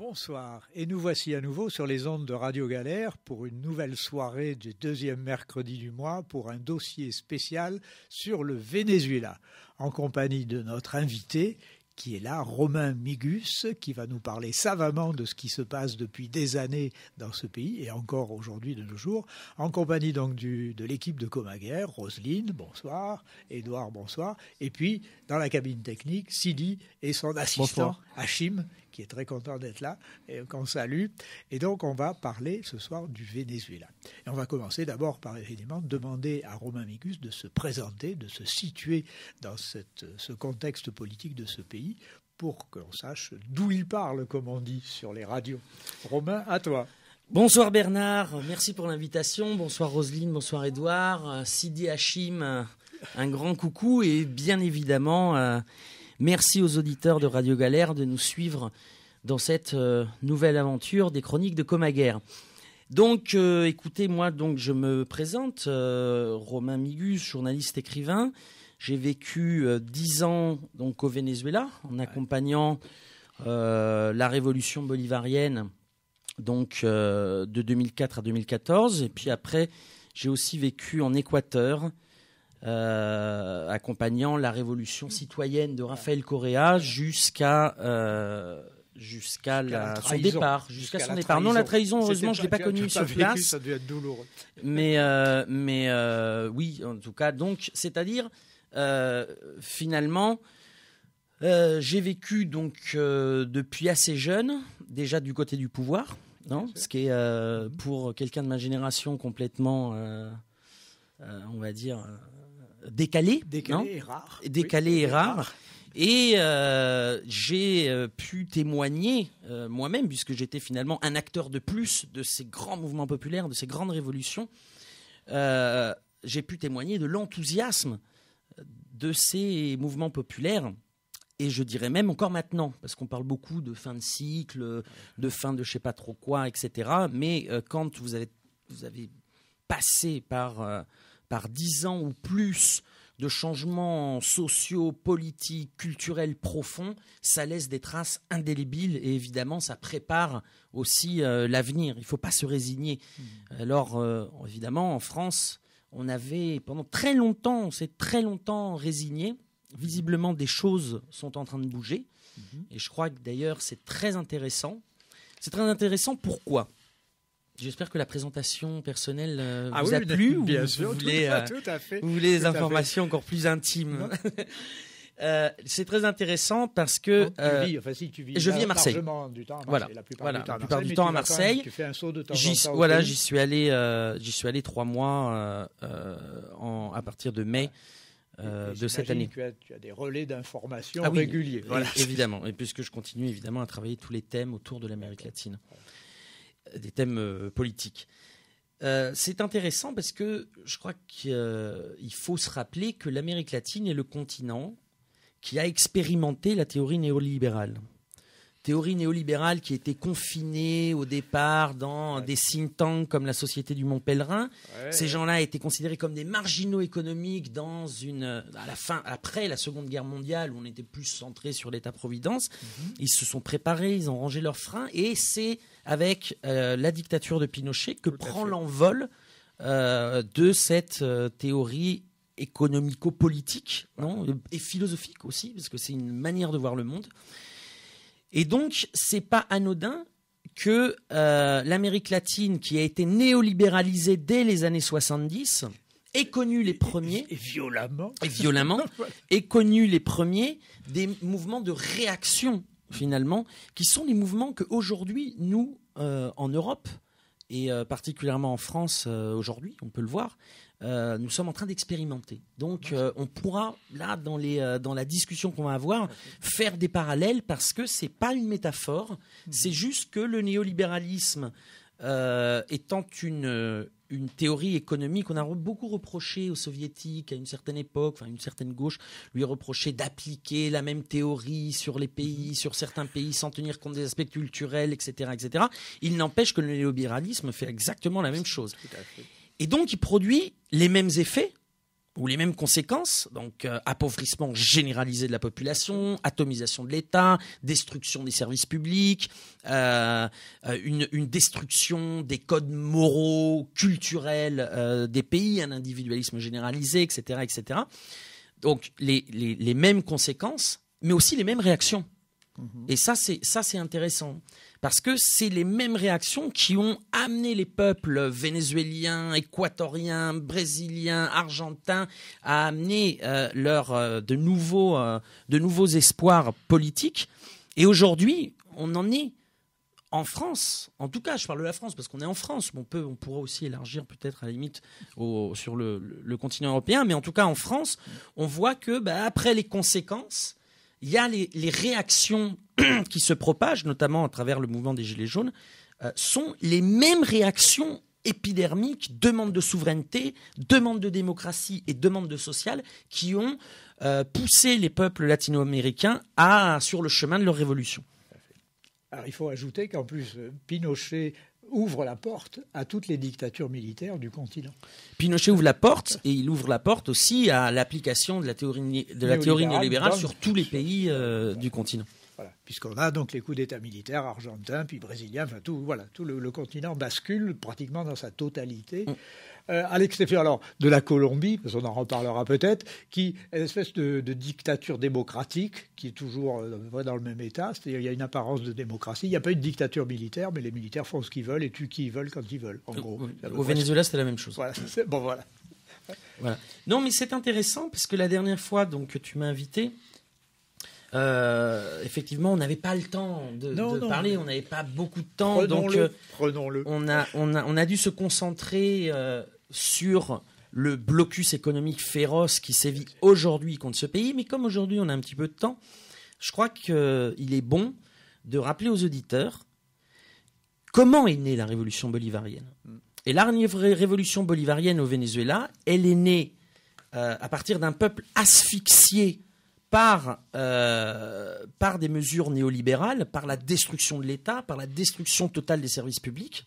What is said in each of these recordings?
Bonsoir, et nous voici à nouveau sur les ondes de Radio Galère pour une nouvelle soirée du deuxième mercredi du mois pour un dossier spécial sur le Venezuela, en compagnie de notre invité qui est là, Romain Migus, qui va nous parler savamment de ce qui se passe depuis des années dans ce pays et encore aujourd'hui de nos jours, en compagnie donc de l'équipe de Comaguère, Roselyne, bonsoir, Édouard, bonsoir, et puis dans la cabine technique, Sidi et son assistant, bonsoir. Hachim, qui est très content d'être là, et qu'on salue. Et donc, on va parler ce soir du Venezuela. Et on va commencer d'abord par, évidemment, demander à Romain Migus de se présenter, de se situer dans ce contexte politique de ce pays, pour qu'on sache d'où il parle, comme on dit sur les radios. Romain, à toi. Bonsoir Bernard, merci pour l'invitation. Bonsoir Roselyne, bonsoir Édouard, Sidi Hachim, un grand coucou et bien évidemment... merci aux auditeurs de Radio Galère de nous suivre dans cette nouvelle aventure des chroniques de Comaguère. Donc, écoutez, moi, donc, je me présente, Romain Migus, journaliste écrivain. J'ai vécu 10 ans donc, au Venezuela en accompagnant la révolution bolivarienne donc, de 2004 à 2014. Et puis après, j'ai aussi vécu en Équateur, accompagnant la révolution citoyenne de Rafael Correa jusqu'à son départ. Jusqu'à son départ. Non, la trahison, heureusement, je ne l'ai pas connue sur place. Ça devait être douloureux. Mais oui, en tout cas, donc, c'est-à-dire, finalement, j'ai vécu donc depuis assez jeune, déjà du côté du pouvoir, non, ce qui est pour quelqu'un de ma génération complètement, on va dire, décalé et rare. Décalé et rare. Et j'ai pu témoigner moi-même, puisque j'étais finalement un acteur de plus de ces grands mouvements populaires, de ces grandes révolutions, j'ai pu témoigner de l'enthousiasme de ces mouvements populaires. Et je dirais même encore maintenant, parce qu'on parle beaucoup de fin de cycle, de fin de je ne sais pas trop quoi, etc. Mais quand vous avez passé par 10 ans ou plus de changements sociaux, politiques, culturels profonds, ça laisse des traces indélébiles et évidemment, ça prépare aussi l'avenir. Il ne faut pas se résigner. Alors, évidemment, en France, on avait pendant très longtemps, on s'est très longtemps résigné. Visiblement, des choses sont en train de bouger. Et je crois que d'ailleurs, c'est très intéressant. C'est très intéressant, pourquoi ? J'espère que la présentation personnelle vous a plu. Bien sûr, tout à fait. Vous voulez des informations encore plus intimes. C'est très intéressant parce que je vis à Marseille. La plupart du temps à Marseille. Tu fais un saut de temps en temps. Voilà, j'y suis allé 3 mois à partir de mai. De cette année. Tu as des relais d'information réguliers. Voilà. Évidemment, et puisque je continue évidemment à travailler tous les thèmes autour de l'Amérique latine, des thèmes politiques. C'est intéressant parce que je crois qu'il faut se rappeler que l'Amérique latine est le continent qui a expérimenté la théorie néolibérale. Théorie néolibérale qui était confinée au départ dans des think tanks comme la Société du Mont Pèlerin. Ces gens-là étaient considérés comme des marginaux économiques après la Seconde Guerre mondiale où on était plus centré sur l'État-providence. Ils se sont préparés, ils ont rangé leurs freins et c'est avec la dictature de Pinochet que prend l'envol de cette théorie économico-politique et philosophique aussi, parce que c'est une manière de voir le monde. Et donc, c'est pas anodin que l'Amérique latine, qui a été néolibéralisée dès les années 70, ait connu les premiers... Et violemment. Ait connu les premiers des mouvements de réaction, finalement, qui sont les mouvements qu'aujourd'hui, nous, en Europe, et particulièrement en France aujourd'hui, on peut le voir, nous sommes en train d'expérimenter. Donc on pourra, là, dans la discussion qu'on va avoir, faire des parallèles parce que ce n'est pas une métaphore, c'est juste que le néolibéralisme étant une théorie économique. On a beaucoup reproché aux soviétiques à une certaine époque, enfin une certaine gauche, lui reprochait d'appliquer la même théorie sur les pays, sur certains pays, sans tenir compte des aspects culturels, etc., etc. Il n'empêche que le néolibéralisme fait exactement la même chose. Tout à fait. Et donc, il produit les mêmes effets ou les mêmes conséquences, donc appauvrissement généralisé de la population, atomisation de l'État, destruction des services publics, une destruction des codes moraux, culturels des pays, un individualisme généralisé, etc., etc. Donc les mêmes conséquences, mais aussi les mêmes réactions. Et ça c'est intéressant. Parce que c'est les mêmes réactions qui ont amené les peuples vénézuéliens, équatoriens, brésiliens, argentins à amener de nouveaux espoirs politiques. Et aujourd'hui, on en est en France. En tout cas, je parle de la France parce qu'on est en France. On pourra aussi élargir peut-être à la limite sur le continent européen. Mais en tout cas, en France, on voit que après les conséquences, il y a les réactions qui se propagent, notamment à travers le mouvement des Gilets jaunes, sont les mêmes réactions épidermiques, demande de souveraineté, demande de démocratie et demande de social qui ont poussé les peuples latino-américains sur le chemin de leur révolution. Alors il faut ajouter qu'en plus, Pinochet ouvre la porte à toutes les dictatures militaires du continent. Pinochet ouvre la porte, et il ouvre la porte aussi à l'application de la théorie néolibérale sur tous les pays du continent. Voilà, puisqu'on a donc les coups d'État militaires argentins, puis brésiliens, enfin tout le continent bascule pratiquement dans sa totalité. À l'exception alors de la Colombie, parce qu'on en reparlera peut-être, qui est une espèce de dictature démocratique qui est toujours dans le même état, c'est-à-dire il y a une apparence de démocratie. Il n'y a pas eu de dictature militaire, mais les militaires font ce qu'ils veulent et tuent qui ils veulent quand ils veulent. En gros, au Venezuela, c'était la même chose. Voilà, Voilà. Non, mais c'est intéressant parce que la dernière fois donc, que tu m'as invité, effectivement, on n'avait pas le temps de parler, on n'avait pas beaucoup de temps, Prenons-le. On a dû se concentrer sur le blocus économique féroce qui sévit aujourd'hui contre ce pays. Mais comme aujourd'hui on a un petit peu de temps, je crois qu'il est bon de rappeler aux auditeurs comment est née la révolution bolivarienne. Et la révolution bolivarienne au Venezuela, elle est née à partir d'un peuple asphyxié par des mesures néolibérales, par la destruction de l'État, par la destruction totale des services publics.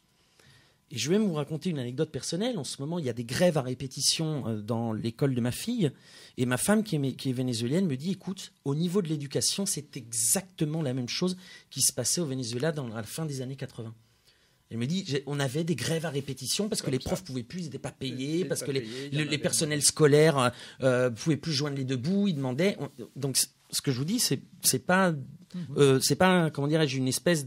Et je vais vous raconter une anecdote personnelle. En ce moment, il y a des grèves à répétition dans l'école de ma fille. Et ma femme, qui est vénézuélienne, me dit, écoute, au niveau de l'éducation, c'est exactement la même chose qui se passait au Venezuela à la fin des années 80. Elle me dit, on avait des grèves à répétition parce que les profs ne pouvaient plus, ils n'étaient pas payés, parce que les personnels scolaires ne pouvaient plus joindre les deux bouts, ils demandaient. Donc, ce que je vous dis, c'est pas comment dirais-je, une espèce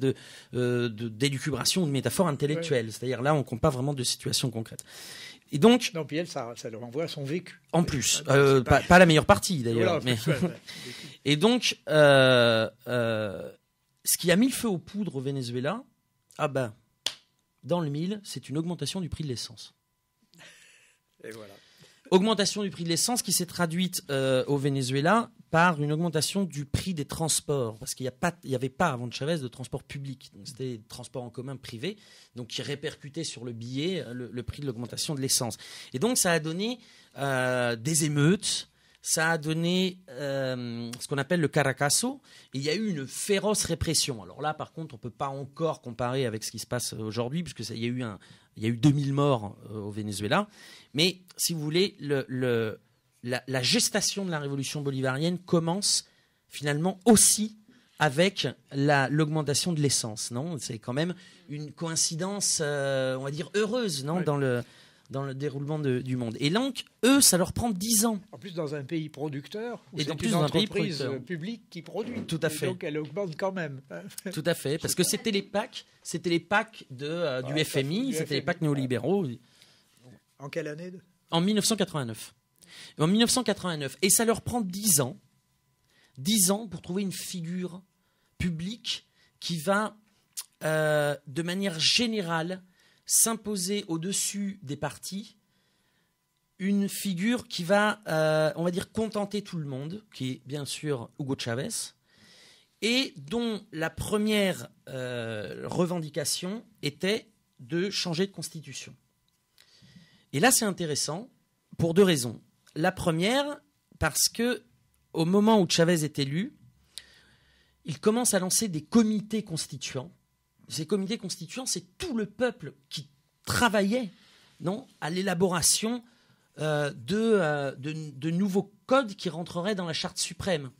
d'élucubration ou de métaphore intellectuelle. C'est-à-dire là, on ne compte pas vraiment de situations concrètes. Et donc, non, puis elle, ça le renvoie à son vécu. En plus, pas la meilleure partie d'ailleurs. Voilà, mais... Et donc, ce qui a mis le feu aux poudres au Venezuela, dans le mille, c'est une augmentation du prix de l'essence. Et voilà. Augmentation du prix de l'essence qui s'est traduite au Venezuela par une augmentation du prix des transports, parce qu'il n'y avait pas avant de Chavez de transport public, donc c'était des transports en commun privés, donc qui répercutaient sur le billet le prix de l'augmentation de l'essence. Et donc ça a donné des émeutes, ça a donné ce qu'on appelle le Caracazo, et il y a eu une féroce répression. Alors là, par contre, on ne peut pas encore comparer avec ce qui se passe aujourd'hui, puisque il y a eu 2000 morts au Venezuela. Mais si vous voulez, la gestation de la révolution bolivarienne commence finalement aussi avec l'augmentation de l'essence. Non, c'est quand même une coïncidence, on va dire, heureuse, non, oui, dans le déroulement du monde. Et donc, eux, ça leur prend 10 ans. En plus, dans un pays producteur, où et c'est plus une dans entreprise publique qui produit. Tout à fait. Donc, elle augmente quand même. Tout à fait, parce que c'était les PAC du FMI, c'était les PAC néolibéraux. En quelle année En 1989. En 1989. Et ça leur prend 10 ans. 10 ans pour trouver une figure publique qui va, de manière générale, s'imposer au-dessus des partis, une figure qui va, on va dire, contenter tout le monde, qui est bien sûr Hugo Chavez, et dont la première revendication était de changer de constitution. Et là, c'est intéressant pour 2 raisons. La première, parce que au moment où Chavez est élu, il commence à lancer des comités constituants. Ces comités constituants, c'est tout le peuple qui travaillait à l'élaboration de nouveaux codes qui rentreraient dans la Charte suprême.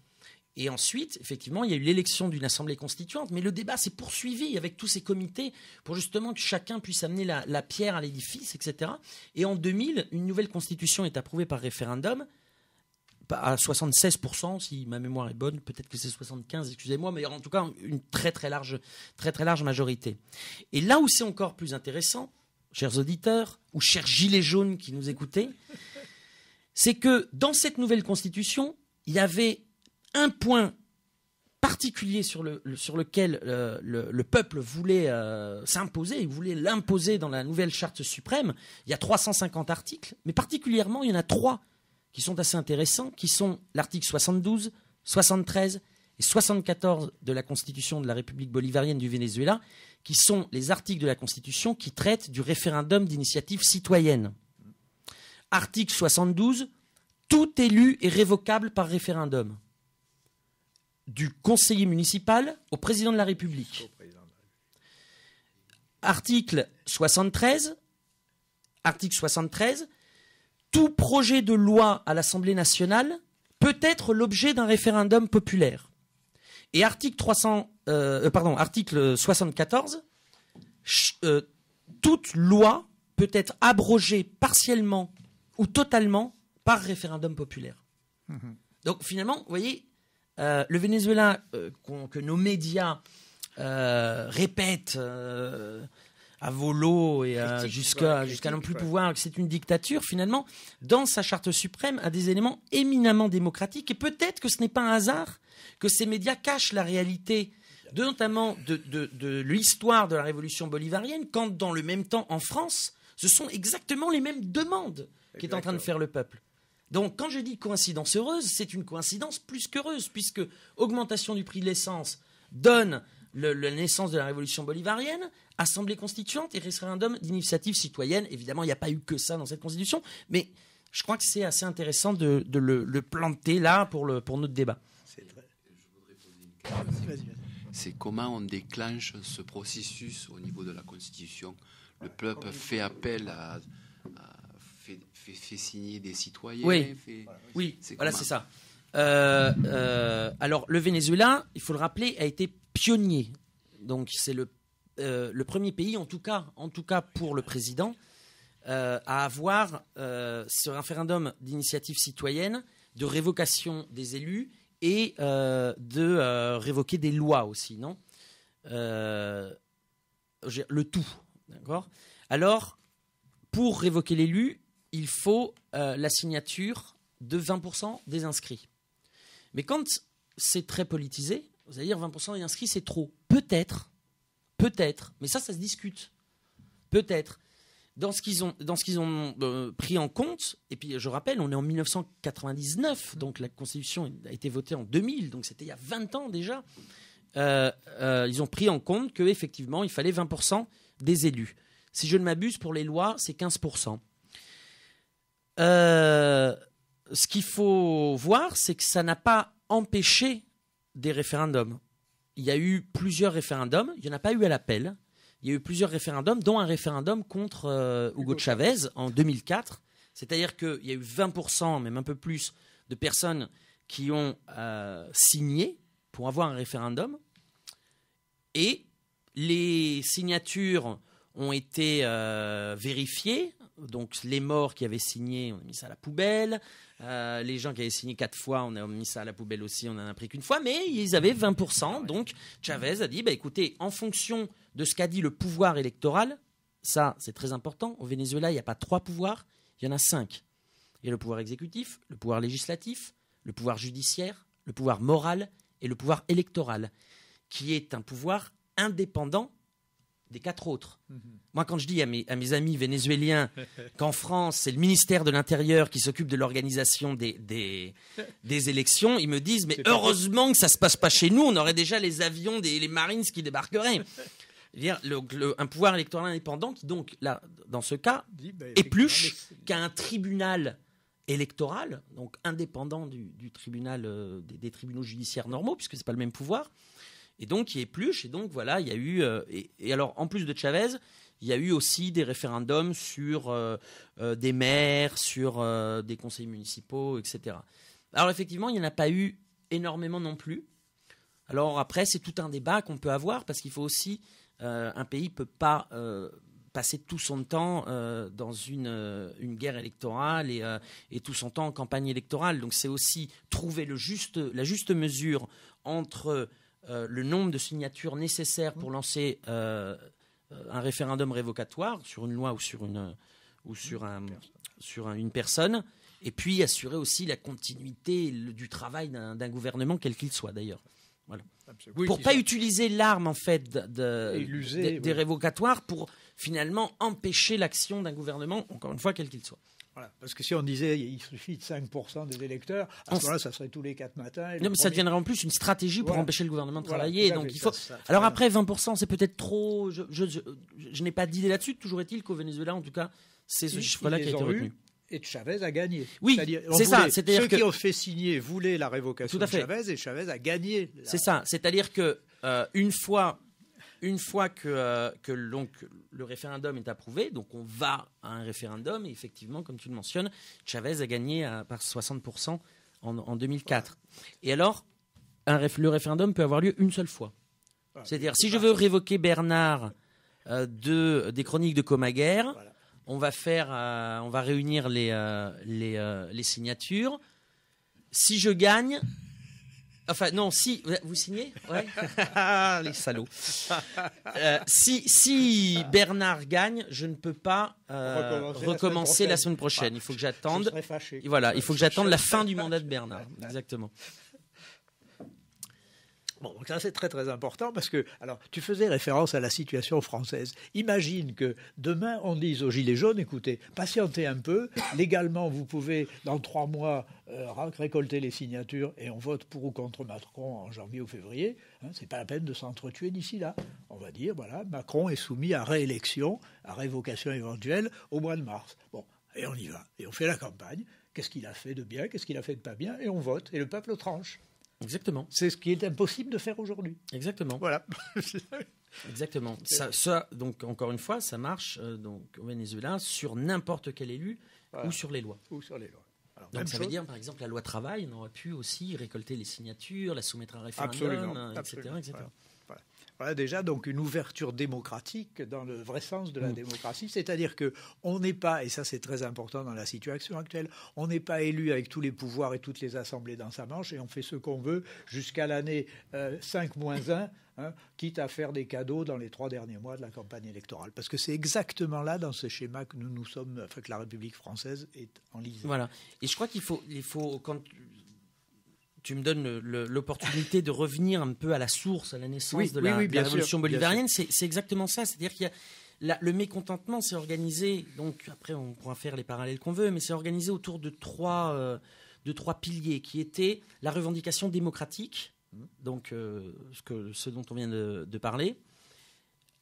Et ensuite, effectivement, il y a eu l'élection d'une assemblée constituante, mais le débat s'est poursuivi avec tous ces comités pour justement que chacun puisse amener la pierre à l'édifice, etc. Et en 2000, une nouvelle constitution est approuvée par référendum, à 76%, si ma mémoire est bonne, peut-être que c'est 75%, excusez-moi, mais en tout cas une très très large majorité. Et là où c'est encore plus intéressant, chers auditeurs, ou chers gilets jaunes qui nous écoutez, c'est que dans cette nouvelle constitution, il y avait un point particulier sur lequel le peuple voulait s'imposer, il voulait l'imposer dans la nouvelle charte suprême. Il y a 350 articles, mais particulièrement, il y en a 3 qui sont assez intéressants, qui sont l'article 72, 73 et 74 de la Constitution de la République bolivarienne du Venezuela, qui sont les articles de la Constitution qui traitent du référendum d'initiative citoyenne. Article 72, tout élu est révocable par référendum. Du conseiller municipal au président de la République. Article 73, tout projet de loi à l'Assemblée nationale peut être l'objet d'un référendum populaire. Et article 74, toute loi peut être abrogée partiellement ou totalement par référendum populaire. Donc finalement, vous voyez, le Venezuela que nos médias répètent à volo et jusqu'à non plus pouvoir que c'est une dictature, finalement, dans sa charte suprême, a des éléments éminemment démocratiques. Et peut-être que ce n'est pas un hasard que ces médias cachent la réalité, notamment de l'histoire de la révolution bolivarienne, quand dans le même temps, en France, ce sont exactement les mêmes demandes qu'est en train de faire le peuple. Donc, quand je dis coïncidence heureuse, c'est une coïncidence plus qu'heureuse, puisque augmentation du prix de l'essence donne la naissance de la révolution bolivarienne, assemblée constituante et référendum d'initiative citoyenne. Évidemment, il n'y a pas eu que ça dans cette constitution, mais je crois que c'est assez intéressant de le planter là pour notre débat. C'est vrai. Je voudrais poser une question. C'est comment on déclenche ce processus au niveau de la Constitution. Le peuple fait appel fait signer des citoyens. Oui, voilà, c'est ça. Alors, le Venezuela, il faut le rappeler, a été pionnier. Donc, c'est le premier pays, en tout cas pour le président, à avoir ce référendum d'initiative citoyenne, de révocation des élus et de révoquer des lois aussi, non le tout, d'accord. Alors, pour révoquer l'élu, il faut la signature de 20% des inscrits. Mais quand c'est très politisé, vous allez dire 20% des inscrits, c'est trop. Peut-être, mais ça se discute. Peut-être. Dans ce qu'ils ont pris en compte, et puis je rappelle, on est en 1999, donc la Constitution a été votée en 2000, donc c'était il y a 20 ans déjà. Ils ont pris en compte qu'effectivement, il fallait 20% des élus. Si je ne m'abuse, pour les lois, c'est 15%. Ce qu'il faut voir, c'est que ça n'a pas empêché des référendums. Il y a eu plusieurs référendums, il n'y en a pas eu à l'appel. Il y a eu plusieurs référendums, dont un référendum contre Hugo Chavez en 2004. C'est-à-dire qu'il y a eu 20%, même un peu plus, de personnes qui ont signé pour avoir un référendum. Et les signatures ont été vérifiées. Donc les morts qui avaient signé, on a mis ça à la poubelle. Les gens qui avaient signé 4 fois, on a mis ça à la poubelle aussi, on n'en a pris qu'une fois. Mais ils avaient 20%. Donc Chavez a dit, écoutez, en fonction de ce qu'a dit le pouvoir électoral, ça c'est très important. Au Venezuela, il n'y a pas 3 pouvoirs, il y en a 5. Il y a le pouvoir exécutif, le pouvoir législatif, le pouvoir judiciaire, le pouvoir moral et le pouvoir électoral, qui est un pouvoir indépendant des 4 autres. Moi, quand je dis à mes amis vénézuéliens qu'en France, c'est le ministère de l'Intérieur qui s'occupe de l'organisation des élections, ils me disent, mais heureusement que ça ne se passe pas chez nous, on aurait déjà les avions les Marines qui débarqueraient. Un pouvoir électoral indépendant qui, donc, là, dans ce cas, épluche qu'à un tribunal électoral, donc indépendant du tribunal, des tribunaux judiciaires normaux, puisque c'est pas le même pouvoir, et donc qui épluche. Et donc voilà, il y a eu et alors en plus de Chavez, il y a eu aussi des référendums sur des maires, sur des conseils municipaux, etc. Alors effectivement, il n'y en a pas eu énormément non plus. Alors après, c'est tout un débat qu'on peut avoir, parce qu'il faut aussi un pays peut pas passer tout son temps dans une guerre électorale et tout son temps en campagne électorale. Donc c'est aussi trouver la juste mesure entre le nombre de signatures nécessaires pour lancer un référendum révocatoire sur une loi ou sur une personne, et puis assurer aussi la continuité du travail d'un gouvernement, quel qu'il soit d'ailleurs. Voilà. Oui, pour ne pas utiliser l'arme en fait des révocatoires pour finalement empêcher l'action d'un gouvernement, encore une fois, quel qu'il soit. Voilà, parce que si on disait il suffit de 5% des électeurs, à ce moment-là, ça serait tous les 4 matins. Non, mais ça deviendrait en plus une stratégie pour empêcher le gouvernement de travailler. Donc il faut. Alors après, 20%, c'est peut-être trop. Je n'ai pas d'idée là-dessus. Toujours est-il qu'au Venezuela, en tout cas, c'est ce chiffre-là qui a été retenu. Et Chavez a gagné. Oui, c'est ça. C'est-à-dire ceux qui ont fait signer voulaient la révocation de Chavez, et Chavez a gagné. C'est ça. C'est-à-dire que une fois que le référendum est approuvé, donc on va à un référendum, et effectivement, comme tu le mentionnes, Chavez a gagné par 60% en 2004. Et alors, le référendum peut avoir lieu une seule fois. C'est-à-dire, si je veux révoquer Bernard des chroniques de Comaguère, on va réunir les signatures. Si je gagne... Enfin, non, si... Vous signez ? Ouais. Les salauds. Si Bernard gagne, je ne peux pas recommencer la semaine prochaine. Il faut que j'attende... Voilà, il faut que j'attende la fin du mandat de Bernard. Exactement. Bon, donc ça c'est très très important, parce que, alors, tu faisais référence à la situation française. Imagine que demain on dise aux Gilets jaunes, écoutez, patientez un peu, légalement vous pouvez dans 3 mois récolter les signatures et on vote pour ou contre Macron en janvier ou février. C'est pas la peine de s'entretuer d'ici là. On va dire, voilà, Macron est soumis à réélection, à révocation éventuelle au mois de mars. Bon, et on y va, et on fait la campagne. Qu'est-ce qu'il a fait de bien, qu'est-ce qu'il a fait de pas bien, et on vote, et le peuple tranche. Exactement. C'est ce qui est impossible de faire aujourd'hui. Exactement. Voilà. Exactement. Donc, encore une fois, ça marche donc, au Venezuela sur n'importe quel élu ou sur les lois. Alors, donc, ça veut dire, par exemple, la loi travail, on aurait pu aussi récolter les signatures, la soumettre à un référendum, etc. Voilà déjà donc une ouverture démocratique dans le vrai sens de la démocratie, c'est-à-dire que on n'est pas, et ça c'est très important dans la situation actuelle, on n'est pas élu avec tous les pouvoirs et toutes les assemblées dans sa manche et on fait ce qu'on veut jusqu'à l'année 5-1, quitte à faire des cadeaux dans les 3 derniers mois de la campagne électorale. Parce que c'est exactement là, dans ce schéma, que nous sommes, que la République française est enlisée. Voilà. Et je crois qu'il faut quand tu me donnes l'opportunité de revenir un peu à la source, à la naissance de la révolution bolivarienne, c'est exactement ça. C'est-à-dire qu'il y a le mécontentement s'est organisé, donc après on pourra faire les parallèles qu'on veut, mais c'est organisé autour de trois piliers qui étaient la revendication démocratique, donc ce dont on vient de parler,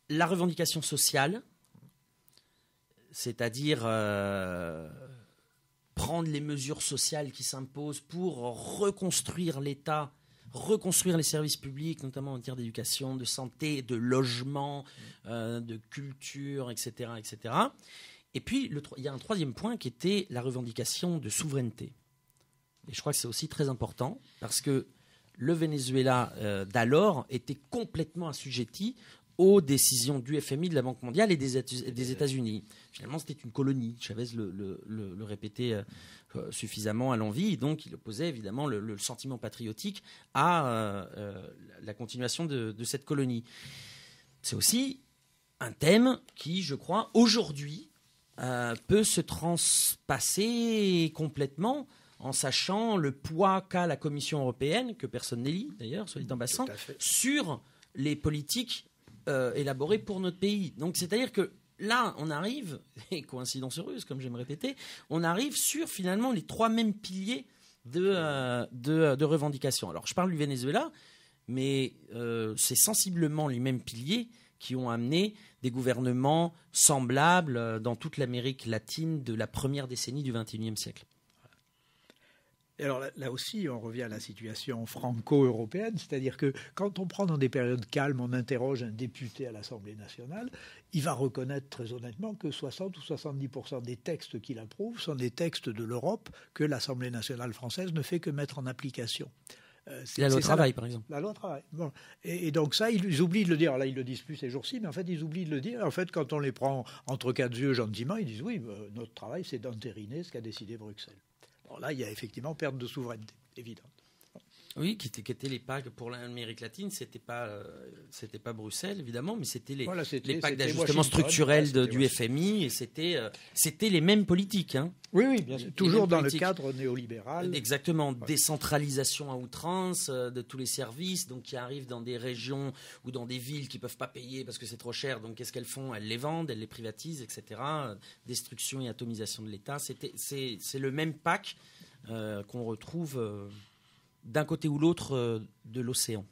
la revendication sociale, c'est-à-dire prendre les mesures sociales qui s'imposent pour reconstruire l'État, reconstruire les services publics, notamment en matière d'éducation, de santé, de logement, de culture, etc., etc. Et puis, il y a un troisième point qui était la revendication de souveraineté. Et je crois que c'est aussi très important, parce que le Venezuela d'alors était complètement assujetti aux décisions du FMI, de la Banque mondiale et des États-Unis. Finalement, c'était une colonie. Chavez le répétait suffisamment à l'envi, et donc il opposait évidemment le sentiment patriotique à la continuation de cette colonie. C'est aussi un thème qui, je crois, aujourd'hui, peut se transpasser complètement en sachant le poids qu'a la Commission européenne, que personne n'élit d'ailleurs, soit dit en passant, sur les politiques élaborées pour notre pays. Donc c'est-à-dire que là, on arrive, et coïncidence heureuse, comme j'aime répéter, on arrive sur finalement les 3 mêmes piliers de revendication. Alors je parle du Venezuela, mais c'est sensiblement les mêmes piliers qui ont amené des gouvernements semblables dans toute l'Amérique latine de la première décennie du XXIe siècle. Et alors là aussi, on revient à la situation franco-européenne, c'est-à-dire que quand on prend dans des périodes calmes, on interroge un député à l'Assemblée nationale, il va reconnaître très honnêtement que 60 ou 70% des textes qu'il approuve sont des textes de l'Europe que l'Assemblée nationale française ne fait que mettre en application. La loi travail, par exemple. La loi travail. Bon. Et donc ça, ils oublient de le dire. Là, ils le disent plus ces jours-ci, mais en fait, ils oublient de le dire. En fait, quand on les prend entre quatre yeux gentiment, ils disent oui, notre travail, c'est d'entériner ce qu'a décidé Bruxelles. Bon, là, il y a effectivement perte de souveraineté, évidente. Oui, qui étaient les pactes pour l'Amérique latine, c'était pas Bruxelles évidemment, mais c'était les pactes d'ajustement structurel du FMI, et c'était les mêmes politiques. Hein. Oui, bien sûr. Toujours dans le cadre néolibéral. Exactement, décentralisation à outrance de tous les services, donc qui arrivent dans des régions ou dans des villes qui peuvent pas payer parce que c'est trop cher. Donc qu'est-ce qu'elles font? Elles les vendent, elles les privatisent, etc. Destruction et atomisation de l'État. C'est le même pacte qu'on retrouve. D'un côté ou l'autre de l'océan.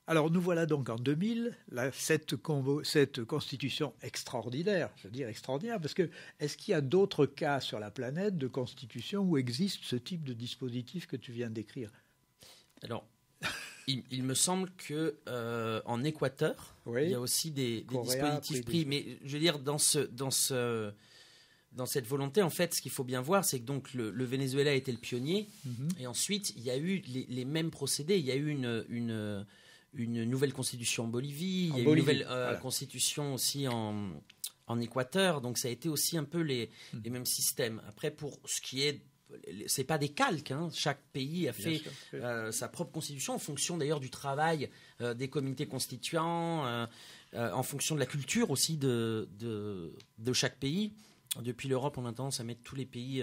Alors nous voilà donc en 2000, cette constitution extraordinaire, je veux dire extraordinaire, parce que est-ce qu'il y a d'autres cas sur la planète de constitution où existe ce type de dispositif que tu viens d'écrire? Alors, il me semble qu'en Équateur, il y a aussi des dispositifs pris, mais je veux dire dans cette volonté, en fait, ce qu'il faut bien voir, c'est que donc le Venezuela était le pionnier, et ensuite il y a eu les mêmes procédés. Il y a eu une nouvelle constitution en Bolivie, il y a eu une nouvelle constitution aussi en Équateur, donc ça a été aussi un peu les mêmes systèmes. Après, pour ce qui est, c'est pas des calques, hein. Chaque pays a fait sa propre constitution en fonction d'ailleurs du travail des comités constituants, en fonction de la culture aussi de chaque pays. Depuis l'Europe, on a tendance à mettre tous les pays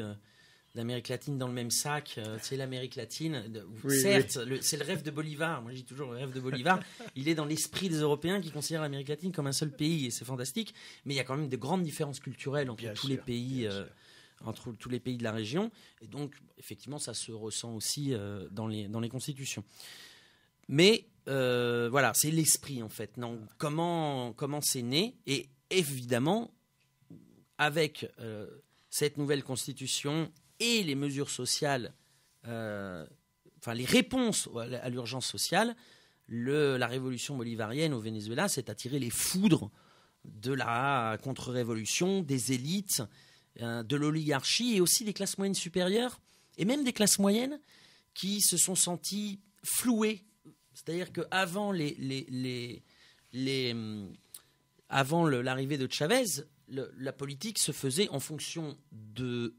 d'Amérique latine dans le même sac. C'est l'Amérique latine. Certes, c'est le rêve de Bolivar. Moi, je dis toujours le rêve de Bolivar. Il est dans l'esprit des Européens qui considèrent l'Amérique latine comme un seul pays, et c'est fantastique. Mais il y a quand même de grandes différences culturelles entre tous les pays de la région. Et donc, effectivement, ça se ressent aussi dans les constitutions. Mais voilà, c'est l'esprit, en fait. Non, comment c'est né? Et évidemment, avec cette nouvelle constitution et les mesures sociales, les réponses à l'urgence sociale, la révolution bolivarienne au Venezuela s'est attiré les foudres de la contre-révolution, des élites, de l'oligarchie et aussi des classes moyennes supérieures, et même des classes moyennes qui se sont senties flouées. C'est-à-dire qu'avant avant l'arrivée de Chavez, la politique se faisait en fonction d'eux,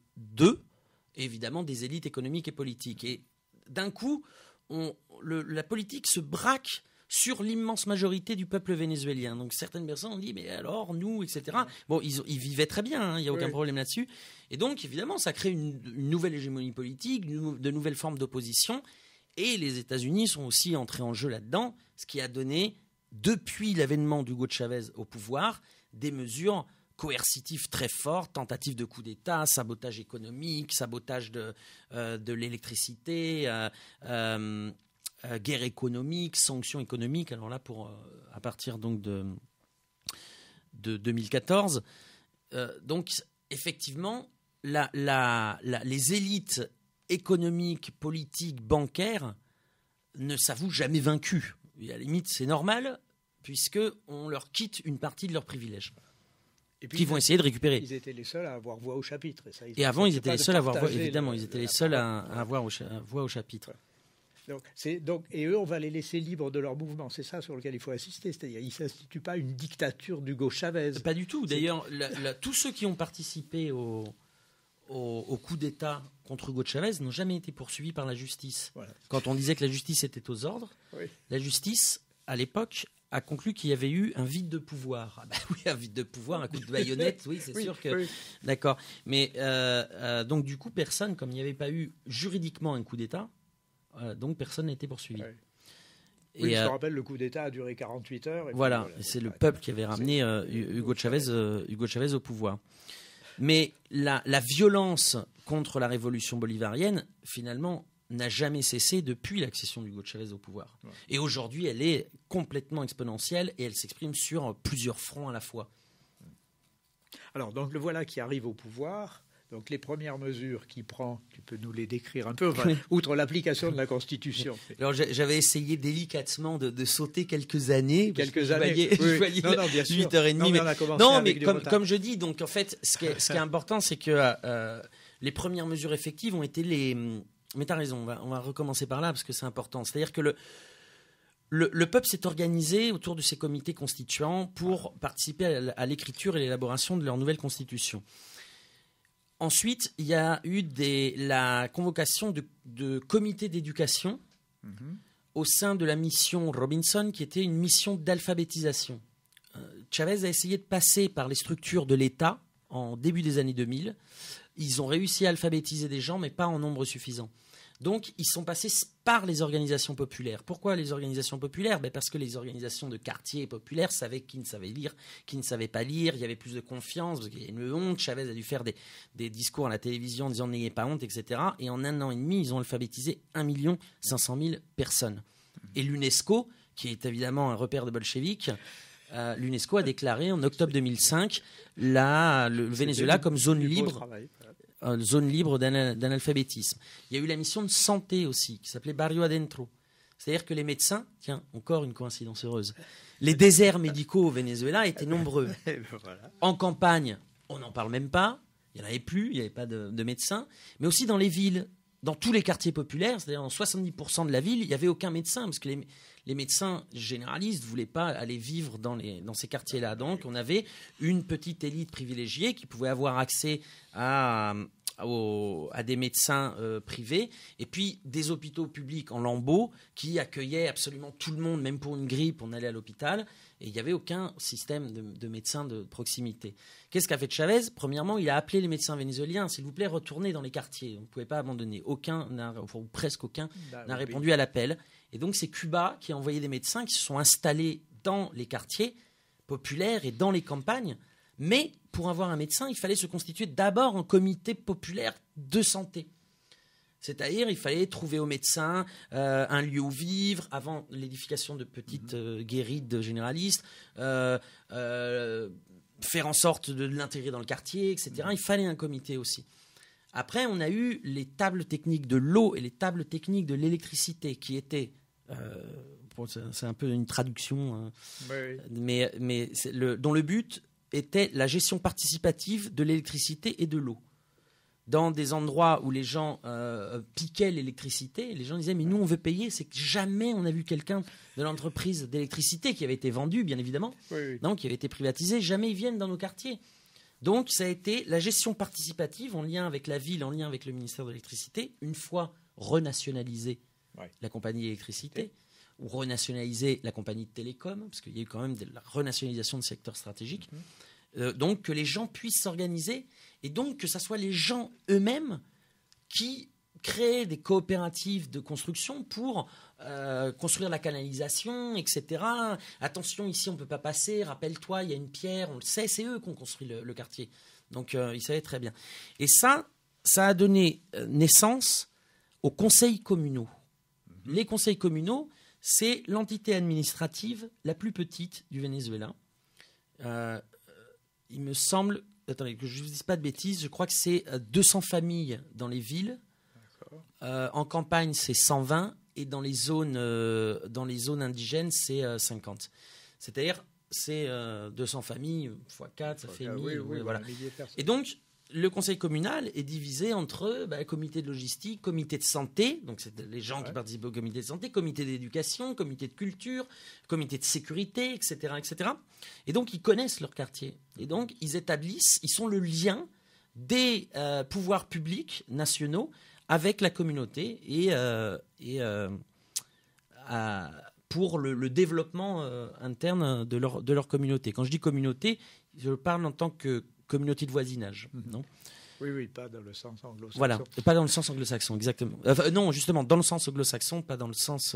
évidemment des élites économiques et politiques. Et d'un coup, la politique se braque sur l'immense majorité du peuple vénézuélien. Donc certaines personnes ont dit, mais alors, nous, etc. Bon, ils vivaient très bien, hein, il n'y a aucun problème là-dessus. Et donc, évidemment, ça crée une nouvelle hégémonie politique, de nouvelles formes d'opposition. Et les États-Unis sont aussi entrés en jeu là-dedans, ce qui a donné, depuis l'avènement d'Hugo Chavez au pouvoir, des mesures coercitives très fortes, tentatives de coup d'État, sabotage économique, sabotage de l'électricité, guerre économique, sanctions économiques. Alors là, à partir donc de 2014, donc effectivement, les élites économiques, politiques, bancaires ne s'avouent jamais vaincus. Et à la limite, c'est normal, puisqu'on leur quitte une partie de leurs privilèges. Et puis, qui vont essayer de récupérer. Ils étaient les seuls à avoir voix au chapitre. Et avant, ils étaient les seuls à avoir voix, évidemment, ils étaient les seuls à avoir voix au chapitre. Et eux, on va les laisser libres de leur mouvement. C'est ça sur lequel il faut insister. C'est-à-dire qu'ils ne s'instituent pas une dictature d'Hugo Chavez. Pas du tout. D'ailleurs, tous ceux qui ont participé au coup d'État contre Hugo Chavez n'ont jamais été poursuivis par la justice. Voilà. Quand on disait que la justice était aux ordres, la justice, à l'époque, a conclu qu'il y avait eu un vide de pouvoir. Ah bah oui, un vide de pouvoir, un coup de baïonnette, oui, c'est sûr que... Oui. D'accord. Mais donc du coup, personne, comme il n'y avait pas eu juridiquement un coup d'État, donc personne n'a été poursuivi. Oui, je me rappelle, le coup d'État a duré 48 heures. Voilà, et c'est le peuple qui avait ramené Hugo Chavez au pouvoir. Mais la violence contre la révolution bolivarienne, finalement, n'a jamais cessé depuis l'accession d'Hugo Chavez au pouvoir. Ouais. Et aujourd'hui, elle est complètement exponentielle et elle s'exprime sur plusieurs fronts à la fois. Alors, donc le voilà qui arrive au pouvoir. Donc les premières mesures qu'il prend, tu peux nous les décrire un peu, outre l'application de la Constitution. Alors j'avais essayé délicatement de sauter quelques années. Quelques années. Oui. Non, bien sûr. 8h30. Non, mais comme je dis, donc en fait, ce qui est important, c'est que les premières mesures effectives ont été les. Mais tu as raison, on va recommencer par là parce que c'est important. C'est-à-dire que le peuple s'est organisé autour de ces comités constituants pour participer à l'écriture et l'élaboration de leur nouvelle constitution. Ensuite, il y a eu la convocation de comités d'éducation au sein de la mission Robinson, qui était une mission d'alphabétisation. Chavez a essayé de passer par les structures de l'État en début des années 2000. Ils ont réussi à alphabétiser des gens, mais pas en nombre suffisant. Donc, ils sont passés par les organisations populaires. Pourquoi les organisations populaires ? Parce que les organisations de quartier populaires savaient qui ne savait lire, qui ne savait pas lire. Il y avait plus de confiance, parce qu'il y a une honte. Chavez a dû faire des discours à la télévision en disant « n'ayez pas honte », etc. Et en 1 an et demi, ils ont alphabétisé 1 500 000 personnes. Et l'UNESCO, qui est évidemment un repère de bolcheviks, l'UNESCO a déclaré en octobre 2005 le Venezuela comme zone libre d'analphabétisme. Il y a eu la mission de santé aussi, qui s'appelait Barrio Adentro. C'est-à-dire que les médecins, tiens, encore une coïncidence heureuse, les déserts médicaux au Venezuela étaient nombreux. En campagne, on n'en parle même pas, il n'y en avait plus, il n'y avait pas de médecins, mais aussi dans les villes, dans tous les quartiers populaires, c'est-à-dire dans 70% de la ville, il n'y avait aucun médecin, parce que les médecins généralistes ne voulaient pas aller vivre dans ces quartiers-là. Donc, on avait une petite élite privilégiée qui pouvait avoir accès à des médecins privés, et puis des hôpitaux publics en lambeaux qui accueillaient absolument tout le monde, même pour une grippe, on allait à l'hôpital, et il n'y avait aucun système de médecins de proximité. Qu'est-ce qu'a fait Chavez ? Premièrement, il a appelé les médecins vénézuéliens, s'il vous plaît, retournez dans les quartiers. On ne pouvait pas abandonner. Ou presque aucun n'a répondu à l'appel. Et donc, c'est Cuba qui a envoyé des médecins qui se sont installés dans les quartiers populaires et dans les campagnes. Mais pour avoir un médecin, il fallait se constituer d'abord en comité populaire de santé. C'est-à-dire, il fallait trouver aux médecins un lieu où vivre, avant l'édification de petites guérites généralistes, faire en sorte de l'intégrer dans le quartier, etc. Il fallait un comité aussi. Après, on a eu les tables techniques de l'eau et les tables techniques de l'électricité qui étaient... c'est un peu une traduction, mais dont le but était la gestion participative de l'électricité et de l'eau. Dans des endroits où les gens piquaient l'électricité, les gens disaient « mais nous, on veut payer ». C'est que jamais on a vu quelqu'un de l'entreprise d'électricité qui avait été vendue, bien évidemment, donc qui avait été privatisée, jamais ils viennent dans nos quartiers. Donc, ça a été la gestion participative en lien avec la ville, en lien avec le ministère de l'électricité, une fois renationalisée la compagnie d'électricité, ou renationaliser la compagnie de télécom, parce qu'il y a eu quand même de la renationalisation de secteurs stratégiques. Donc, que les gens puissent s'organiser, et donc que ce soit les gens eux-mêmes qui créent des coopératives de construction pour construire la canalisation, etc. Attention, ici, on ne peut pas passer, rappelle-toi, il y a une pierre, on le sait, c'est eux qui ont construit le quartier. Donc, ils savaient très bien. Et ça a donné naissance aux conseils communaux. Les conseils communaux, c'est l'entité administrative la plus petite du Venezuela. Il me semble, attendez, que je ne vous dise pas de bêtises, je crois que c'est 200 familles dans les villes. En campagne, c'est 120 et dans les zones indigènes, c'est 50. C'est-à-dire, c'est 200 familles x 4, ça fait 1000. Voilà. Et donc, le conseil communal est divisé entre comité de logistique, comité de santé, donc c'est les gens qui participent au comité de santé, comité d'éducation, comité de culture, comité de sécurité, etc., etc. Et donc, ils connaissent leur quartier. Et donc, ils sont le lien des pouvoirs publics nationaux avec la communauté pour le développement interne de leur communauté. Quand je dis communauté, je parle en tant que communauté de voisinage, non ? Oui, pas dans le sens anglo-saxon. Voilà, pas dans le sens anglo-saxon, exactement. Non, justement, dans le sens anglo-saxon, pas dans le sens...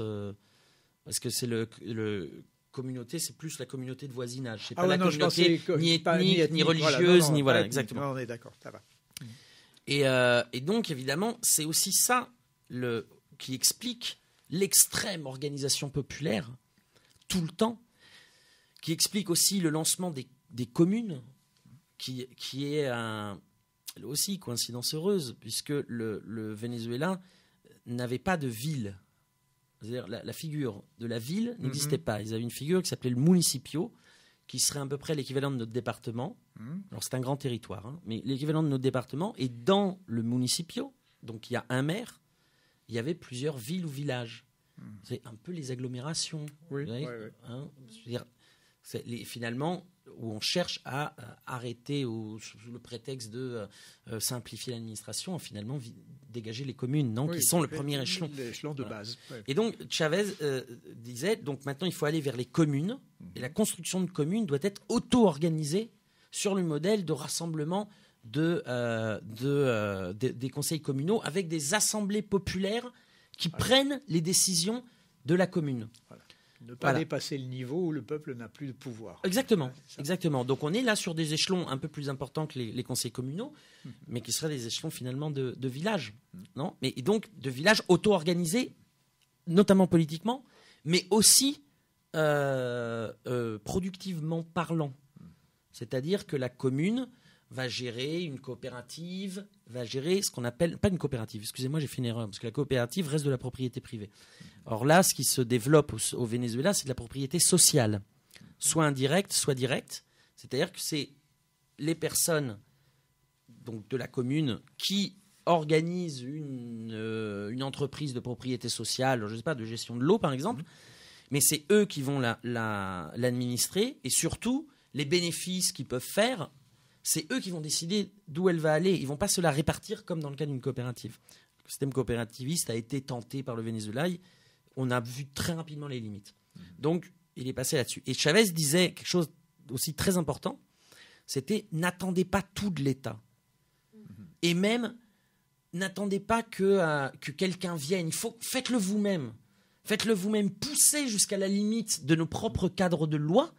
parce que c'est le communauté, c'est plus la communauté de voisinage. C'est pas la communauté ni ethnique, ni religieuse, ni... Voilà, exactement. On est d'accord, ça va. Et donc, évidemment, c'est aussi ça, qui explique l'extrême organisation populaire tout le temps, qui explique aussi le lancement des communes, qui est aussi coïncidence heureuse, puisque le Venezuela n'avait pas de ville. C'est-à-dire la figure de la ville n'existait pas. Ils avaient une figure qui s'appelait le municipio, qui serait à peu près l'équivalent de notre département. Alors c'est un grand territoire, hein, mais l'équivalent de notre département. Et dans le municipio, donc il y a un maire, il y avait plusieurs villes ou villages. C'est un peu les agglomérations. Oui, vous voyez, hein, c'est-à-dire, finalement, où on cherche à arrêter sous le prétexte de simplifier l'administration, finalement dégager les communes, non, qui sont le premier échelon. L'échelon de base. Ouais. Et donc Chavez disait, donc maintenant il faut aller vers les communes, et la construction de communes doit être auto-organisée sur le modèle de rassemblement des conseils communaux avec des assemblées populaires qui prennent les décisions de la commune. Voilà. Ne pas dépasser le niveau où le peuple n'a plus de pouvoir. Exactement, exactement. Donc on est là sur des échelons un peu plus importants que les conseils communaux, mais qui seraient des échelons finalement de villages, non ? Et donc de villages auto-organisés, notamment politiquement, mais aussi productivement parlant. C'est-à-dire que la commune va gérer une coopérative, va gérer ce qu'on appelle, pas une coopérative, excusez-moi, j'ai fait une erreur, parce que la coopérative reste de la propriété privée. Or là, ce qui se développe au Venezuela, c'est de la propriété sociale, soit indirecte, soit directe. C'est-à-dire que c'est les personnes donc, de la commune qui organisent une entreprise de propriété sociale, je ne sais pas, de gestion de l'eau par exemple, mais c'est eux qui vont l'administrer, et surtout, les bénéfices qu'ils peuvent faire, c'est eux qui vont décider d'où elle va aller. Ils ne vont pas se la répartir comme dans le cas d'une coopérative. Le système coopérativiste a été tenté par le Venezuela. On a vu très rapidement les limites. Donc, il est passé là-dessus. Et Chavez disait quelque chose aussi très important, c'était « n'attendez pas tout de l'État ». Et même, n'attendez pas que quelqu'un vienne. Faites-le vous-même. Faites-le vous-même, poussez jusqu'à la limite de nos propres cadres de loi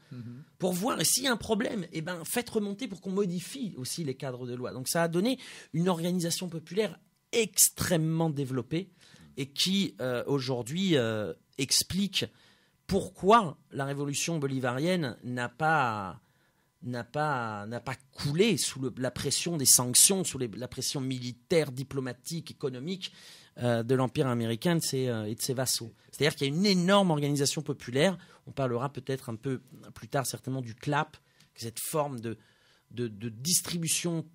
pour voir, et s'il y a un problème, faites remonter pour qu'on modifie aussi les cadres de loi. Donc ça a donné une organisation populaire extrêmement développée et qui, aujourd'hui, explique pourquoi la révolution bolivarienne n'a pas coulé sous la pression des sanctions, sous la pression militaire, diplomatique, économique de l'Empire américain et de ses vassaux. C'est-à-dire qu'il y a une énorme organisation populaire. On parlera peut-être un peu plus tard certainement du CLAP, cette forme de distribution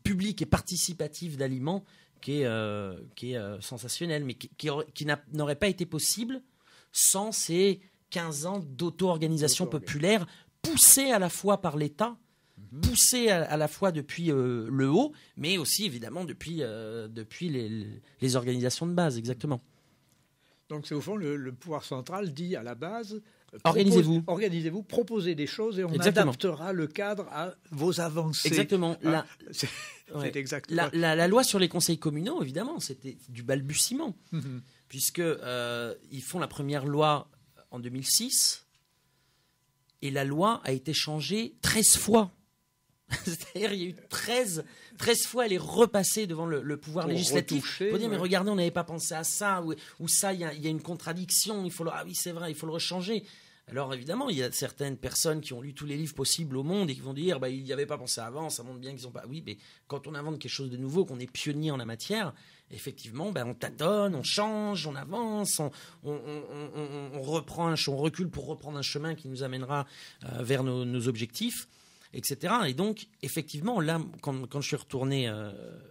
publique et participative d'aliments qui est sensationnelle, mais qui n'aurait pas été possible sans ces 15 ans d'auto-organisation populaire poussée à la fois par l'État, poussée à la fois depuis le haut, mais aussi évidemment depuis les organisations de base, exactement. Donc c'est au fond le pouvoir central dit à la base organisez-vous, proposez des choses et on adaptera le cadre à vos avancées. Exactement. C'est exactement. La loi sur les conseils communaux, évidemment, c'était du balbutiement, puisque ils font la première loi en 2006 et la loi a été changée 13 fois. C'est-à-dire il y a eu 13 fois, elle est repassée devant le pouvoir législatif pour dire mais regardez, on n'avait pas pensé à ça, ou ça, il y a une contradiction, ah oui c'est vrai, il faut le rechanger. Alors évidemment, il y a certaines personnes qui ont lu tous les livres possibles au monde et qui vont dire ils n'y avaient pas pensé avant, ça montre bien qu'ils n'ont pas... Oui, mais quand on invente quelque chose de nouveau, qu'on est pionnier en la matière, effectivement, on tâtonne, on change, on avance, on recule pour reprendre un chemin qui nous amènera vers nos objectifs, etc. Et donc, effectivement, là, quand je suis retourné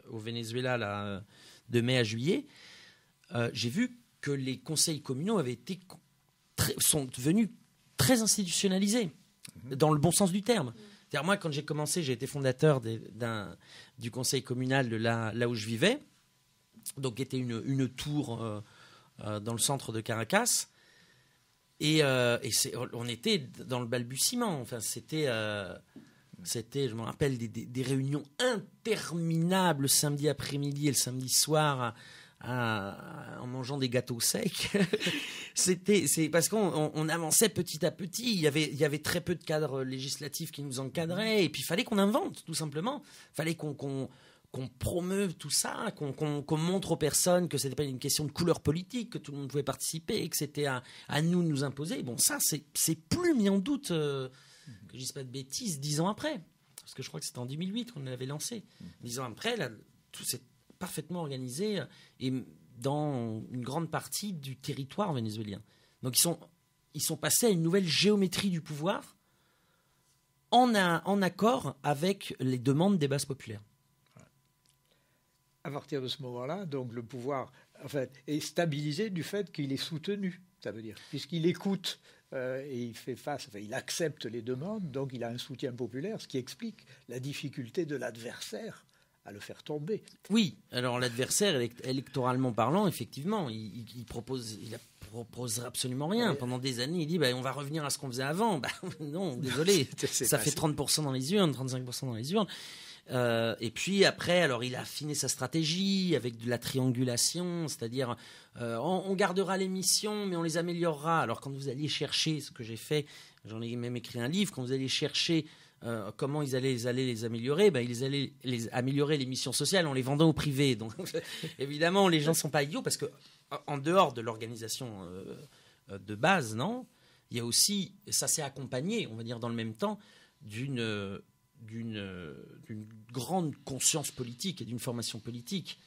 au Venezuela là, de mai à juillet, j'ai vu que les conseils communaux sont devenus très institutionnalisés, dans le bon sens du terme. C'est-à-dire, moi, quand j'ai commencé, j'ai été fondateur du conseil communal de là où je vivais, donc qui était une tour dans le centre de Caracas. Et on était dans le balbutiement. Enfin, c'était, je me rappelle, des réunions interminables le samedi après-midi et le samedi soir en mangeant des gâteaux secs. C'est parce qu'on avançait petit à petit. Il y avait très peu de cadres législatifs qui nous encadraient. Et puis, il fallait qu'on invente, tout simplement. Il fallait qu'on qu'on promeuve tout ça, qu'on montre aux personnes que c'était pas une question de couleur politique, que tout le monde pouvait participer, que c'était à nous de nous imposer. Bon, ça, c'est plus mis en doute, que je dise pas de bêtises, 10 ans après. Parce que je crois que c'était en 2008 qu'on l'avait lancé. 10 ans après, là, tout s'est parfaitement organisé et dans une grande partie du territoire vénézuélien. Donc ils sont passés à une nouvelle géométrie du pouvoir en accord avec les demandes des bases populaires. À partir de ce moment-là, donc le pouvoir est stabilisé du fait qu'il est soutenu, ça veut dire, puisqu'il écoute et il fait face, il accepte les demandes, donc il a un soutien populaire, ce qui explique la difficulté de l'adversaire à le faire tomber. Oui, alors l'adversaire, électoralement parlant, effectivement, il proposera absolument rien. Ouais. Pendant des années, il dit on va revenir à ce qu'on faisait avant. Non, désolé, ça fait 30% dans les urnes, 35% dans les urnes. Et puis après, alors il a affiné sa stratégie avec de la triangulation, c'est-à-dire on gardera les missions, mais on les améliorera. Alors quand vous alliez chercher, ce que j'ai fait, j'en ai même écrit un livre, quand vous alliez chercher comment ils allaient les améliorer, ils allaient les améliorer les missions sociales en les vendant au privé. Donc évidemment, les gens ne sont pas idiots parce que en dehors de l'organisation de base, non, il y a aussi, ça s'est accompagné, on va dire dans le même temps, d'une grande conscience politique et d'une formation politique.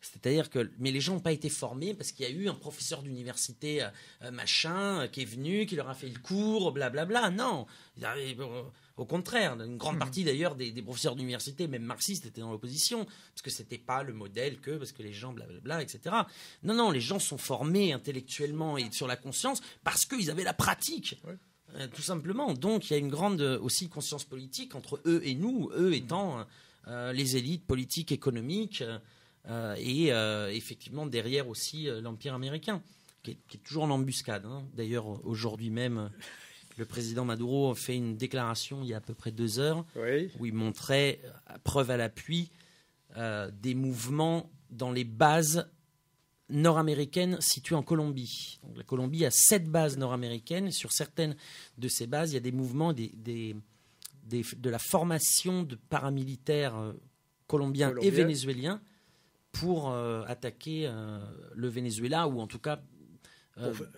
C'est-à-dire que, mais les gens n'ont pas été formés parce qu'il y a eu un professeur d'université machin qui est venu, qui leur a fait le cours, blablabla. Non, au contraire, une grande partie d'ailleurs des professeurs d'université, même marxistes, étaient dans l'opposition parce que c'était pas le modèle parce que les gens blablabla, etc. Non, les gens sont formés intellectuellement et sur la conscience parce qu'ils avaient la pratique. Ouais. Tout simplement. Donc, il y a une grande aussi conscience politique entre eux et nous, eux étant les élites politiques, économiques, et effectivement derrière aussi l'Empire américain, qui est toujours en embuscade. Hein. D'ailleurs, aujourd'hui même, le président Maduro fait une déclaration il y a à peu près 2 heures, oui, où il montrait, preuve à l'appui, des mouvements dans les bases nord-américaine située en Colombie. Donc, la Colombie a 7 bases nord-américaines. Sur certaines de ces bases, il y a des mouvements de la formation de paramilitaires colombiens et vénézuéliens pour attaquer le Venezuela ou en tout cas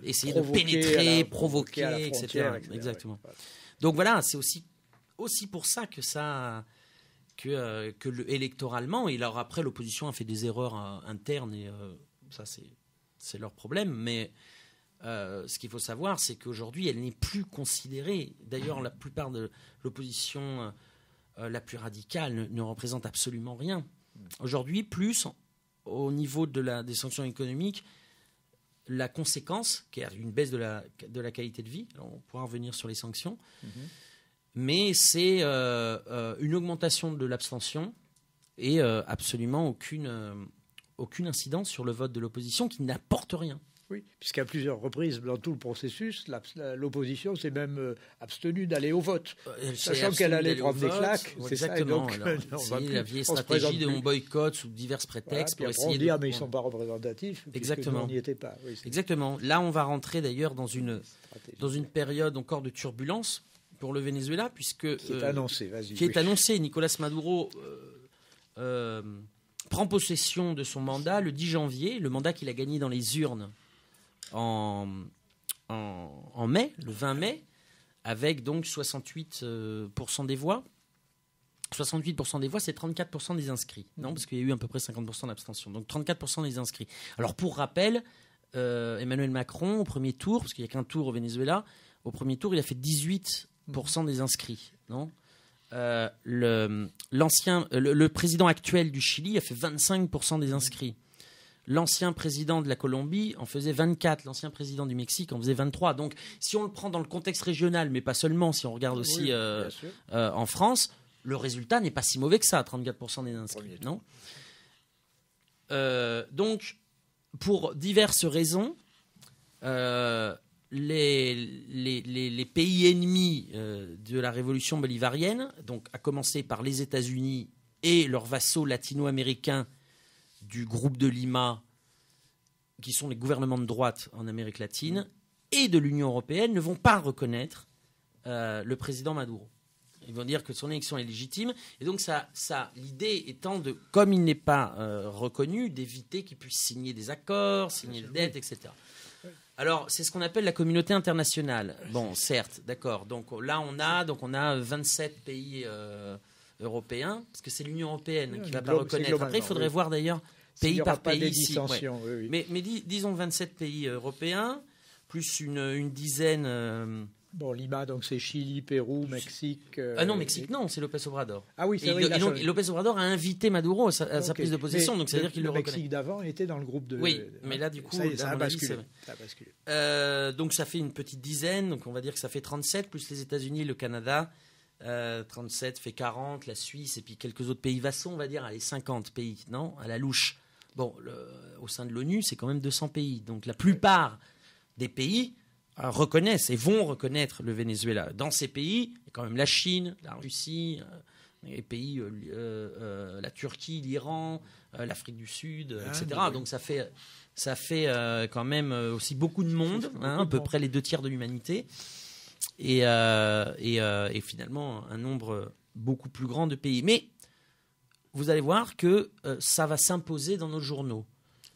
essayer de pénétrer, provoquer, etc. Exactement. Ouais. Donc voilà, c'est aussi pour ça que ça... électoralement, et alors après l'opposition a fait des erreurs internes et ça c'est leur problème, mais ce qu'il faut savoir, c'est qu'aujourd'hui elle n'est plus considérée. D'ailleurs, la plupart de l'opposition la plus radicale ne représente absolument rien. Aujourd'hui, plus au niveau des sanctions économiques, la conséquence, qui est une baisse de la qualité de vie, alors on pourra revenir sur les sanctions, mais c'est une augmentation de l'abstention et absolument aucune incidence sur le vote de l'opposition qui n'apporte rien. Oui, puisqu'à plusieurs reprises dans tout le processus, l'opposition s'est même abstenue d'aller au vote, sachant qu'elle allait prendre des claques. C'est exactement. Ça, et donc, c'est la vieille stratégie de on boycotte sous divers prétextes pour essayer de... mais ils ne sont pas représentatifs. Exactement. On n'y était pas. Oui, exactement. Là, on va rentrer d'ailleurs dans une période encore de turbulence pour le Venezuela, puisque... Qui est annoncé, vas-y. Qui est annoncé. Nicolás Maduro prend possession de son mandat le 10 janvier, le mandat qu'il a gagné dans les urnes en mai, le 20 mai, avec donc 68% des voix. 68% des voix, c'est 34% des inscrits. Non, parce qu'il y a eu à peu près 50% d'abstention. Donc 34% des inscrits. Alors pour rappel, Emmanuel Macron, au premier tour, parce qu'il n'y a qu'un tour au Venezuela, au premier tour, il a fait 18% des inscrits. Non, le président actuel du Chili a fait 25% des inscrits. L'ancien président de la Colombie en faisait 24. L'ancien président du Mexique en faisait 23. Donc, si on le prend dans le contexte régional, mais pas seulement, si on regarde aussi en France, le résultat n'est pas si mauvais que ça, 34% des inscrits. Non. Donc, pour diverses raisons, les pays ennemis de la révolution bolivarienne, donc à commencer par les États-Unis et leurs vassaux latino-américains du groupe de Lima, qui sont les gouvernements de droite en Amérique latine, et de l'Union européenne, ne vont pas reconnaître le président Maduro. Ils vont dire que son élection est légitime. Et donc, l'idée étant de, comme il n'est pas reconnu, d'éviter qu'il puisse signer des accords, signer des dettes, etc. Alors, c'est ce qu'on appelle la communauté internationale. Bon, certes, d'accord. Donc là, on a 27 pays européens, parce que c'est l'Union européenne qui ne va pas reconnaître. Après, il faudrait voir d'ailleurs pays par pays ici. Ouais. Mais disons 27 pays européens, plus une dizaine... Bon, Lima, donc c'est Chili, Pérou, Mexique... non, Mexique, non, c'est López Obrador. Ah oui, c'est vrai. López Obrador a invité Maduro à sa prise de possession, donc ça veut dire qu'il le reconnaît. Le Mexique d'avant était dans le groupe de... Oui, mais là, du coup, ça a basculé. Donc ça fait une petite dizaine, donc on va dire que ça fait 37, plus les États-Unis, le Canada. 37 fait 40, la Suisse, et puis quelques autres pays vassaux, on va dire, allez, 50 pays, non, à la louche. Bon, au sein de l'ONU, c'est quand même 200 pays. Donc la plupart des pays reconnaissent et vont reconnaître le Venezuela. Dans ces pays, il y a quand même la Chine, la Russie, les pays, la Turquie, l'Iran, l'Afrique du Sud, etc. Oui. Donc ça fait quand même aussi beaucoup de monde, à peu près les 2/3 de l'humanité, et finalement un nombre beaucoup plus grand de pays. Mais vous allez voir que ça va s'imposer dans nos journaux.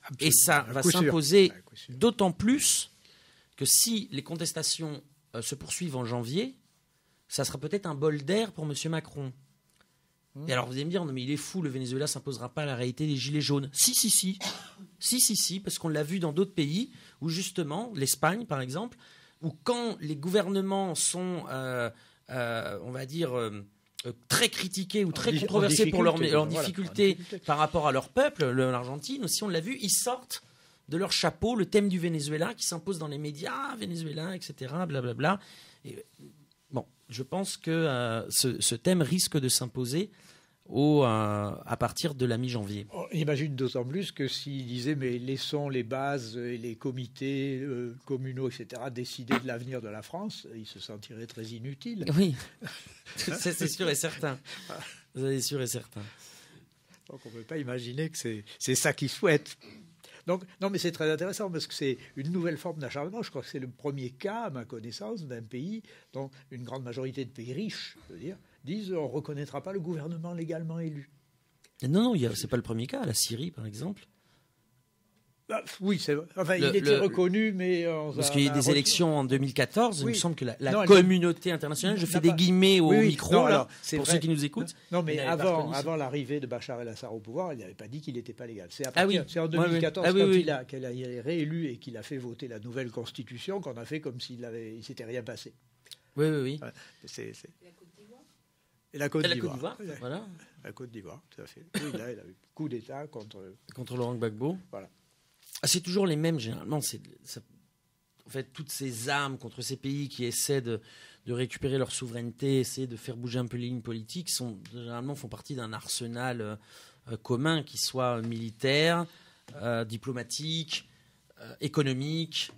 Absolument. Et ça va s'imposer d'autant plus que si les contestations se poursuivent en janvier, ça sera peut-être un bol d'air pour M. Macron. Et alors vous allez me dire, non mais il est fou, le Venezuela ne s'imposera pas à la réalité des gilets jaunes. Si, parce qu'on l'a vu dans d'autres pays, où justement, l'Espagne par exemple, où quand les gouvernements sont, on va dire, très critiqués ou très controversés pour leurs difficultés par rapport à leur peuple, l'Argentine aussi, on l'a vu, ils sortent de leur chapeau le thème du Venezuela qui s'impose dans les médias, Venezuela, etc., blablabla. Et, bon, je pense que ce thème risque de s'imposer à partir de la mi-janvier. On imagine d'autant plus que s'il disait mais laissons les bases et les comités communaux, etc., décider de l'avenir de la France, il se sentirait très inutile. Oui, c'est sûr et certain. C'est sûr et certain. Donc on ne peut pas imaginer que c'est ça qu'ils souhaitent. Donc, non, mais c'est très intéressant parce que c'est une nouvelle forme d'acharnement. Je crois que c'est le premier cas, à ma connaissance, d'un pays dont une grande majorité de pays riches, je veux dire, disent on ne reconnaîtra pas le gouvernement légalement élu. Non, c'est pas le premier cas. La Syrie, par exemple. Ah, oui, il était reconnu, mais... Parce qu'il y a eu des élections en 2014, il me semble que la communauté internationale, je fais des guillemets au micro, là, pour ceux qui nous écoutent. Non, mais avant l'arrivée de Bachar el-Assad au pouvoir, il n'avait pas dit qu'il n'était pas légal. C'est en 2014, quand il a réélu et qu'il a fait voter la nouvelle constitution, qu'on a fait comme s'il ne s'était rien passé. Oui. Ouais, la Côte d'Ivoire. Voilà. La Côte d'Ivoire, tout à fait. Oui, là, il a eu coup d'État contre Laurent Gbagbo. Voilà. C'est toujours les mêmes, généralement. En fait, toutes ces armes contre ces pays qui essaient de récupérer leur souveraineté, essayer de faire bouger un peu les lignes politiques, généralement font partie d'un arsenal commun, qui soit militaire, diplomatique, économique,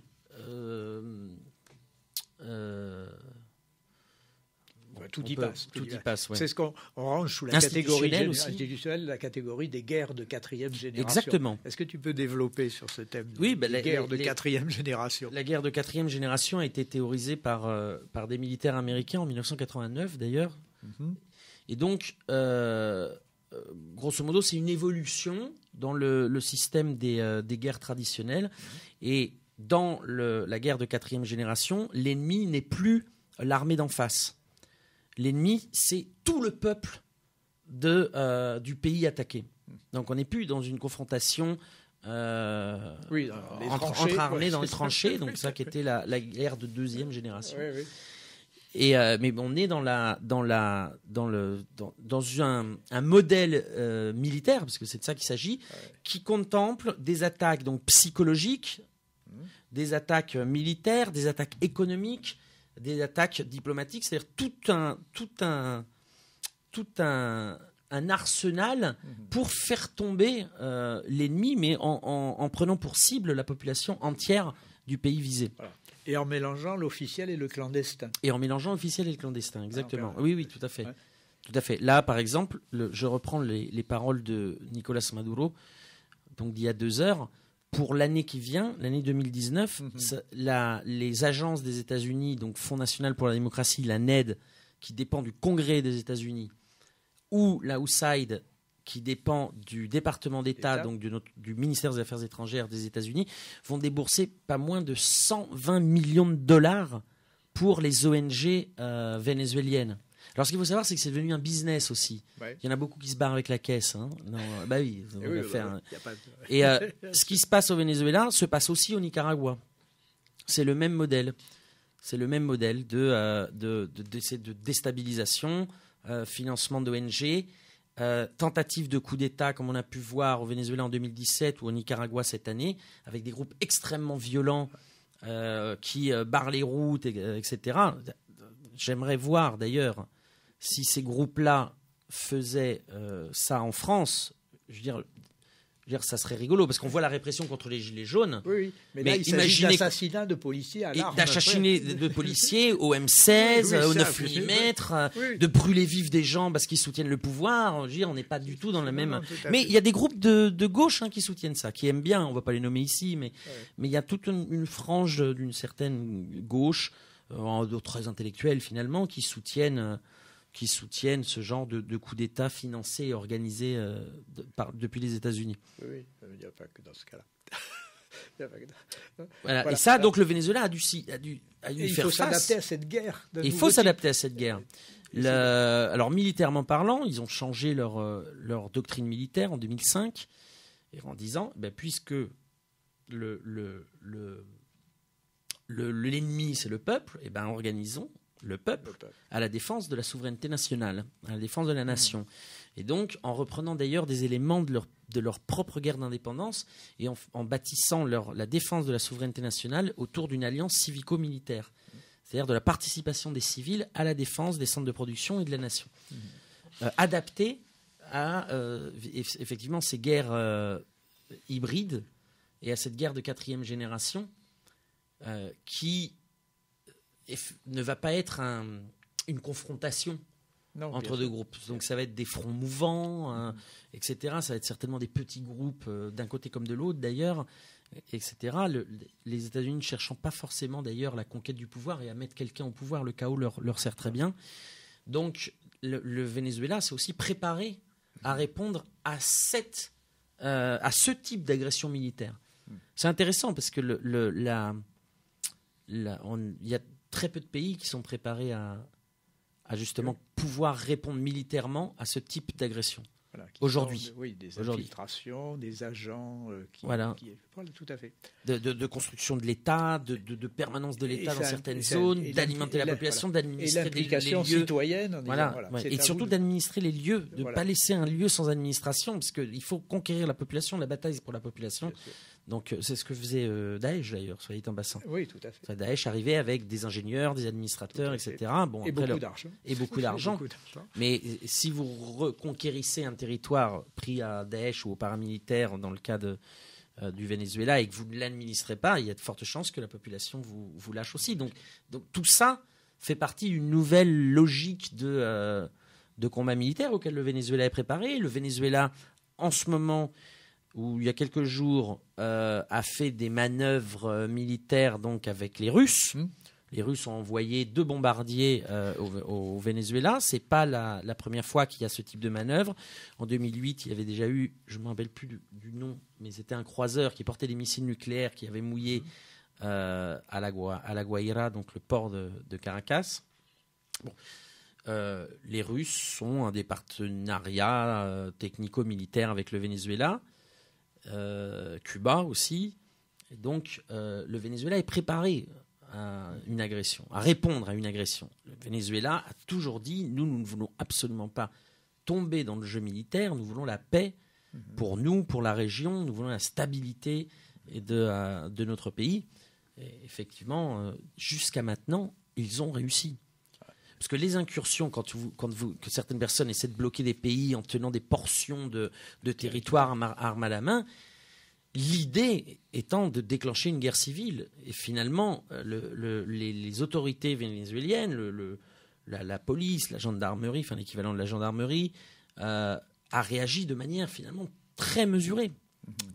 tout y passe. Ouais. C'est ce qu'on range sous la catégorie institutionnelle, la catégorie des guerres de 4e génération. Exactement. Est-ce que tu peux développer sur ce thème des guerres de 4e génération? La guerre de 4e génération a été théorisée par des militaires américains en 1989 d'ailleurs. Mm-hmm. Et donc, grosso modo, c'est une évolution dans le système des guerres traditionnelles. Mm-hmm. Et dans la guerre de 4e génération, l'ennemi n'est plus l'armée d'en face. L'ennemi, c'est tout le peuple du pays attaqué. Donc on n'est plus dans une confrontation entre armées dans les tranchées, donc ça qui était la guerre de 2e génération. Oui. Mais on est dans un modèle militaire, parce que c'est de ça qu'il s'agit, qui contemple des attaques donc psychologiques, des attaques militaires, des attaques économiques, des attaques diplomatiques, c'est-à-dire tout un arsenal pour faire tomber l'ennemi, mais en prenant pour cible la population entière du pays visé. Voilà. Et en mélangeant l'officiel et le clandestin. Exactement. Oui, tout à fait. Ouais. Tout à fait. Là, par exemple, je reprends les paroles de Nicolas Maduro, donc d'il y a 2 heures. Pour l'année qui vient, l'année 2019, les agences des États-Unis, donc Fonds national pour la démocratie, la NED, qui dépend du Congrès des États-Unis, ou la USAID, qui dépend du département d'État, donc du ministère des Affaires étrangères des États-Unis, vont débourser pas moins de 120 millions de dollars pour les ONG vénézuéliennes. Alors, ce qu'il faut savoir, c'est que c'est devenu un business aussi. Ouais. Il y en a beaucoup qui se barrent avec la caisse. Hein. Non, bah oui, Et ce qui se passe au Venezuela se passe aussi au Nicaragua. C'est le même modèle. C'est le même modèle de déstabilisation, financement d'ONG, tentative de coup d'État, comme on a pu voir au Venezuela en 2017 ou au Nicaragua cette année, avec des groupes extrêmement violents qui barrent les routes, etc. J'aimerais voir d'ailleurs si ces groupes-là faisaient ça en France. Je veux dire, ça serait rigolo, parce qu'on voit la répression contre les gilets jaunes. Oui, mais là, il s'agit d'assassinat de policiers à l'arme. D'assassinat de policiers au M16, au 9 mm, de brûler vifs des gens parce qu'ils soutiennent le pouvoir. Je veux dire, on n'est pas du tout dans la même... Mais il y a des groupes de gauche qui soutiennent ça, qui aiment bien, on ne va pas les nommer ici, mais il y a toute une frange d'une certaine gauche, très intellectuelle finalement, qui soutiennent ce genre de coup d'État financé et organisé depuis les États-Unis. Oui, il n'y a pas que dans ce cas-là. Voilà. Et ça, donc le Venezuela a dû faire face. Il faut s'adapter à cette guerre. Il faut s'adapter à cette guerre. Alors militairement parlant, ils ont changé leur doctrine militaire en 2005 et en disant, puisque l'ennemi c'est le peuple, organisons le peuple à la défense de la souveraineté nationale, à la défense de la nation. Et donc, en reprenant d'ailleurs des éléments de leur propre guerre d'indépendance et en bâtissant la défense de la souveraineté nationale autour d'une alliance civico-militaire, c'est-à-dire de la participation des civils à la défense des centres de production et de la nation, adaptée à effectivement ces guerres hybrides et à cette guerre de 4e génération qui ne va pas être une confrontation entre deux groupes. Donc ça va être des fronts mouvants, etc. Ça va être certainement des petits groupes d'un côté comme de l'autre d'ailleurs, etc. Les États-Unis ne cherchant pas forcément d'ailleurs la conquête du pouvoir et à mettre quelqu'un au pouvoir, le chaos leur sert très bien. Donc le Venezuela s'est aussi préparé à répondre à ce type d'agression militaire. C'est intéressant parce que il y a très peu de pays qui sont préparés à justement pouvoir répondre militairement à ce type d'agression. Voilà, aujourd'hui. Oui, des infiltrations, des agents voilà, tout à fait. De construction de l'État, de permanence de l'État dans certaines zones, d'alimenter la population, d'administrer les lieux. Citoyenne. Et surtout d'administrer les lieux, de ne pas laisser un lieu sans administration, parce qu'il faut conquérir la population, la bataille c'est pour la population. Donc c'est ce que faisait Daesh d'ailleurs, soit dit en passant. Oui, tout à fait. Daesh arrivait avec des ingénieurs, des administrateurs, etc. Et beaucoup d'argent. Et beaucoup d'argent. Mais si vous reconquérissez un territoire pris à Daesh ou aux paramilitaires, dans le cas du Venezuela, et que vous ne l'administrez pas, il y a de fortes chances que la population vous lâche aussi. Donc tout ça fait partie d'une nouvelle logique de combat militaire auquel le Venezuela est préparé. Le Venezuela, en ce moment, où il y a quelques jours, a fait des manœuvres militaires donc avec les Russes. Les Russes ont envoyé 2 bombardiers au Venezuela. Ce n'est pas la première fois qu'il y a ce type de manœuvre. En 2008, il y avait déjà eu, je ne me rappelle plus du nom, mais c'était un croiseur qui portait des missiles nucléaires qui avait mouillé à la Guaira, donc le port de Caracas. Bon. Les Russes ont des partenariats technico-militaires avec le Venezuela. Cuba aussi. Et donc, le Venezuela est préparé à une agression, à répondre à une agression. Le Venezuela a toujours dit, nous ne voulons absolument pas tomber dans le jeu militaire, nous voulons la paix pour nous, pour la région, nous voulons la stabilité de notre pays. Et effectivement, jusqu'à maintenant, ils ont réussi. Parce que les incursions, que certaines personnes essaient de bloquer des pays en tenant des portions de territoire armes à la main, l'idée étant de déclencher une guerre civile. Et finalement, les autorités vénézuéliennes, la police, la gendarmerie, enfin l'équivalent de la gendarmerie, a réagi de manière finalement très mesurée.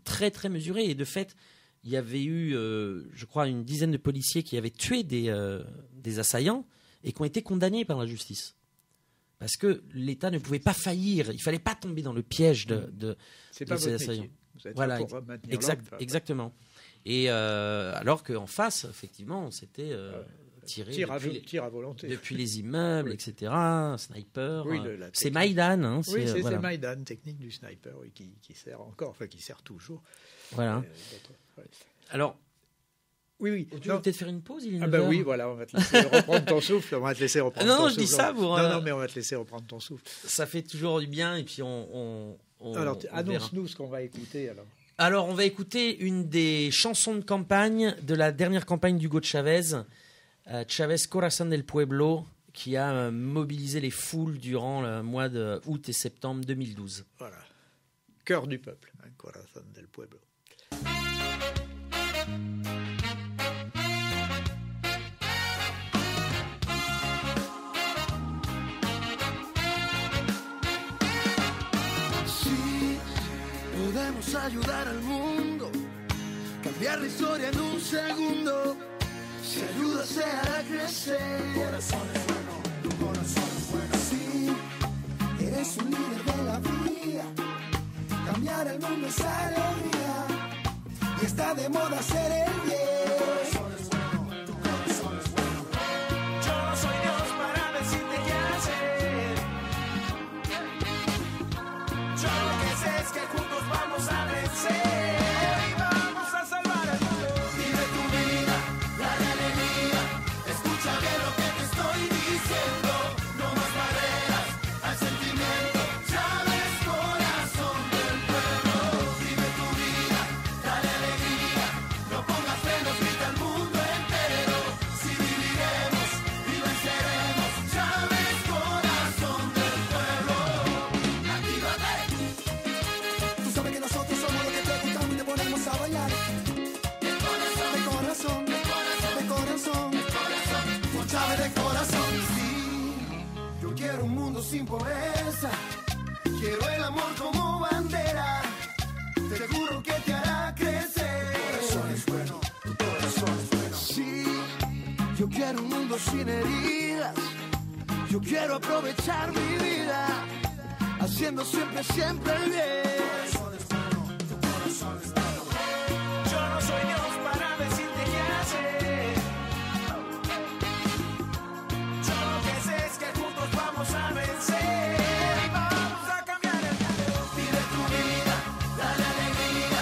Très, très mesurée. Et de fait, il y avait eu, je crois, une dizaine de policiers qui avaient tué des assaillants et qui ont été condamnés par la justice. parce que l'État ne pouvait pas faillir. Il fallait pas tomber dans le piège de c'est pas ces votre assaillants. métier. Vous êtes Voilà, là pour maintenir l'ordre. exactement. Et alors qu'en face, effectivement, c'était tiré tir à volonté. depuis les immeubles, etc. Sniper. Oui, c'est Maïdan. Hein, c'est voilà. Maïdan, technique du sniper, oui, qui sert encore, enfin qui sert toujours. Voilà. Alors, oui. tu veux peut-être faire une pause, il est 9 ben heures. oui, voilà, on va te laisser reprendre ton souffle. On va te laisser reprendre ton souffle. Je dis ça pour... Non, mais on va te laisser reprendre ton souffle. Ça fait toujours du bien, et puis alors, annonce-nous ce qu'on va écouter, alors. Alors, on va écouter une des chansons de campagne de la dernière campagne d'Hugo Chavez, Chavez Corazón del Pueblo, qui a mobilisé les foules durant le mois d'août et septembre 2012. Voilà. Cœur du peuple, hein, Corazón del Pueblo. Podemos ayudar al mundo, cambiar la historia en un segundo. Si ayudas a hará crecer. Tu corazón es bueno, tu corazón es bueno. Sí, eres un líder de la vida. Cambiar el mundo es alegría. Y está de moda hacer el bien. Tu corazón es bueno, tu corazón es bueno. Yo no soy Dios para decirte qué hacer. Yo lo que sé es que juntos vamos a vencer. Y vamos a salvar al mundo. Vive tu vida, dale alegría. Escucha bien lo que te estoy diciendo. No más barreras al sentimiento. Chávez, corazón del pueblo. Vive tu vida, dale alegría. No pongas frenos, grita al mundo entero. Si viviremos y venceremos. Chávez, corazón del pueblo. Actívate. Tú sabes que nosotros somos los que te gustamos y te ponemos a bailar. De corazón, de corazón, de corazón, de corazón, de corazón. Con Chávez de corazón. Sí, yo quiero un mundo sin pobreza. Quiero el amor como bandera. Te juro que te hará crecer. Tu corazón es bueno, tu corazón es bueno. Sí, yo quiero un mundo sin heridas. Yo quiero aprovechar mi vida, haciendo siempre, siempre el bien. Tu corazón es bueno, tu corazón es bueno. Yo no soy Dios para decirte qué hacer. Yo lo que sé es que juntos vamos a vencer. Y vamos a cambiar el mundo. Vive tu vida, dale alegría.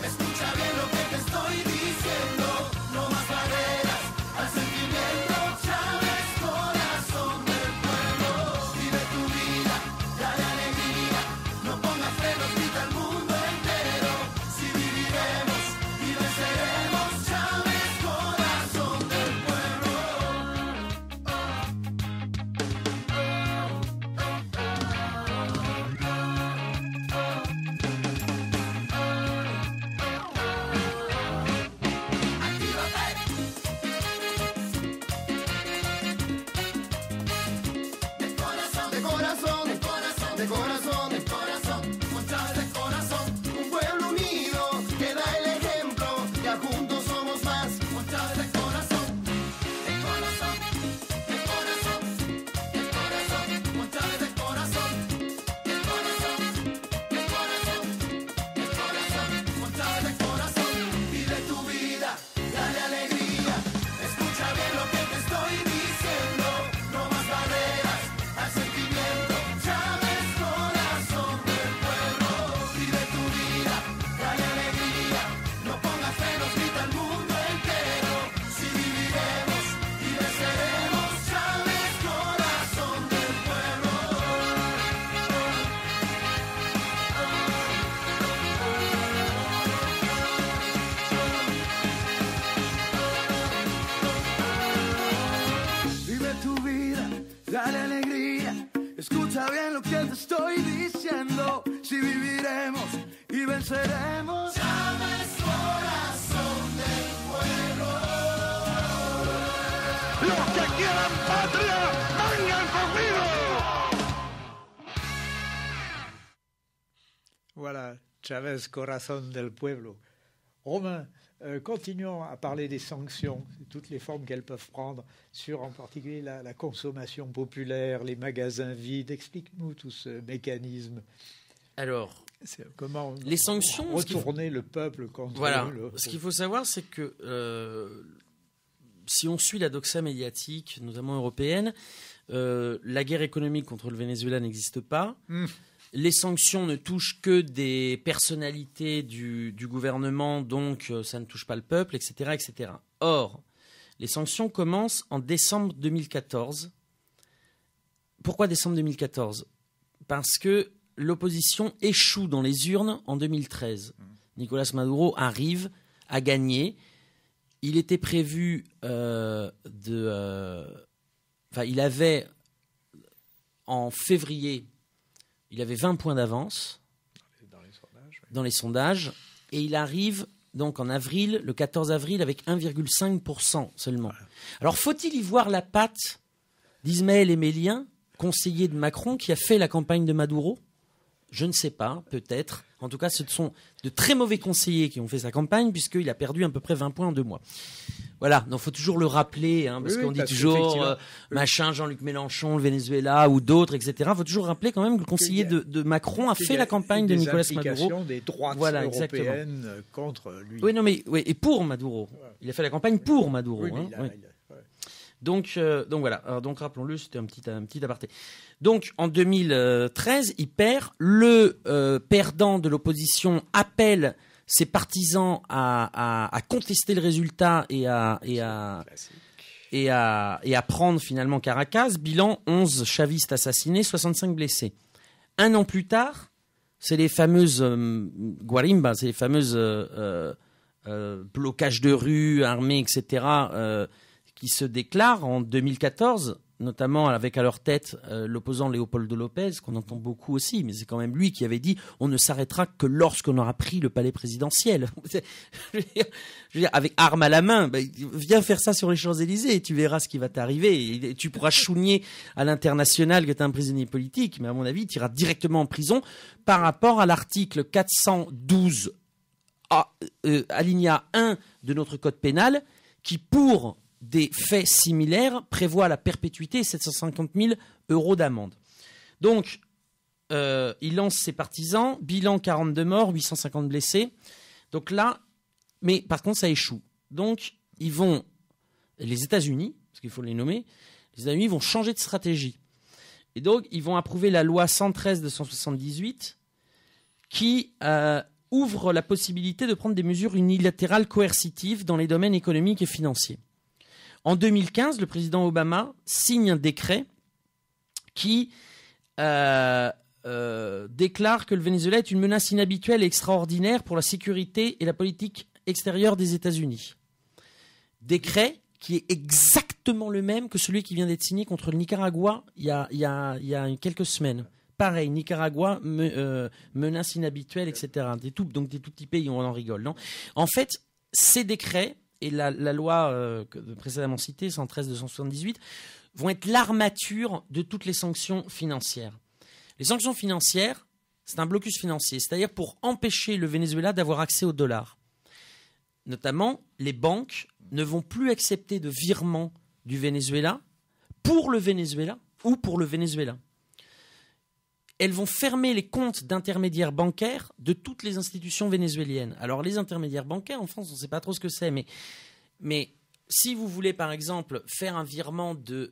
Escucha bien lo que te estoy diciendo. No más barreras al sentimiento. Chávez, corazón del pueblo. Vive tu vida, dale alegría. No pongas frenos, grita al mundo entero. Si viviremos y venceremos. Chávez, corazón del pueblo. De corazón, de corazón, de corazón, de corazón, de corazón, con Chávez de corazón, un pueblo unido que da el ejemplo, ya juntos somos más, con Chávez de corazón, de corazón, de corazón, de corazón, con Chávez de corazón, de corazón, de corazón, de corazón, con Chávez de corazón, vive tu vida, dale alegría, escucha bien lo que te estoy diciendo, no más barreras al sentimiento. Chávez, corazón del pueblo. Vive tu vida, dale alegría. No pongas frenos, grita al mundo entero. Si viviremos y venceremos. Chávez, corazón del pueblo. Vive tu vida, dale alegría. Escucha bien lo que te estoy diciendo. Si viviremos y venceremos. Chávez, corazón del pueblo. Los que quieran patria, vengan conmigo. Voilà, Chavez Corazón del Pueblo. Romain, Continuons à parler des sanctions, toutes les formes qu'elles peuvent prendre sur en particulier la consommation populaire, les magasins vides. Explique-nous tout ce mécanisme. Alors, comment les sanctions, retourner le peuple contre Ce qu'il faut savoir, c'est que si on suit la doxa médiatique, notamment européenne, la guerre économique contre le Venezuela n'existe pas. Les sanctions ne touchent que des personnalités du gouvernement, donc ça ne touche pas le peuple, etc., etc. Or, les sanctions commencent en décembre 2014. Pourquoi décembre 2014 ? Parce que l'opposition échoue dans les urnes en 2013. Nicolás Maduro arrive à gagner. Il était prévu il avait en février, il avait 20 points d'avance dans les sondages, et il arrive donc en avril, le 14 avril, avec 1,5% seulement. Voilà. Alors faut-il y voir la patte d'Ismaël Emelien, conseiller de Macron, qui a fait la campagne de Maduro ? Je ne sais pas, peut-être. En tout cas, ce sont de très mauvais conseillers qui ont fait sa campagne, puisqu'il a perdu à peu près 20 points en 2 mois. Voilà, donc il faut toujours le rappeler, parce qu'on dit toujours machin, Jean-Luc Mélenchon, le Venezuela ou d'autres, etc. Il faut toujours rappeler quand même que le conseiller de Macron a fait la campagne de Nicolás Maduro. Des droites européennes contre lui. Oui, non, mais et pour Maduro. Il a fait la campagne pour Maduro. Donc voilà. Alors, donc rappelons-le, c'était un petit aparté. Donc en 2013, il perd. Le perdant de l'opposition appelle ses partisans à contester le résultat et à prendre finalement Caracas. Bilan 11 chavistes assassinés, 65 blessés. Un an plus tard, c'est les fameuses guarimbas, c'est les fameuses blocages de rue, armés, etc., qui se déclarent en 2014, notamment avec à leur tête l'opposant Leopoldo López, qu'on entend beaucoup aussi, mais c'est quand même lui qui avait dit « on ne s'arrêtera que lorsqu'on aura pris le palais présidentiel ». Je veux dire, avec armes à la main, viens faire ça sur les Champs-Élysées et tu verras ce qui va t'arriver. Et tu pourras chougner à l'international que tu es un prisonnier politique, mais à mon avis, tu iras directement en prison par rapport à l'article 412 alinéa 1 de notre code pénal qui, pour des faits similaires, prévoit la perpétuité et 750 000 € d'amende. Donc, il lance ses partisans, bilan 42 morts, 850 blessés. Donc là, mais par contre, ça échoue. Donc, les États-Unis, parce qu'il faut les nommer, les États-Unis vont changer de stratégie. Et donc, ils vont approuver la loi 113 de 178 qui ouvre la possibilité de prendre des mesures unilatérales coercitives dans les domaines économiques et financiers. En 2015, le président Obama signe un décret qui déclare que le Venezuela est une menace inhabituelle et extraordinaire pour la sécurité et la politique extérieure des États-Unis. Décret qui est exactement le même que celui qui vient d'être signé contre le Nicaragua il y a quelques semaines. Pareil, Nicaragua, menace inhabituelle, etc. Donc des tout petits pays, on en rigole, non ? En fait, ces décrets et la loi précédemment citée, 113 de 178, vont être l'armature de toutes les sanctions financières. Les sanctions financières, c'est un blocus financier, c'est-à-dire pour empêcher le Venezuela d'avoir accès au dollar. Notamment, les banques ne vont plus accepter de virements du Venezuela pour le Venezuela ou pour le Venezuela. Elles vont fermer les comptes d'intermédiaires bancaires de toutes les institutions vénézuéliennes. Alors, les intermédiaires bancaires, en France, on ne sait pas trop ce que c'est, mais si vous voulez, par exemple, faire un virement de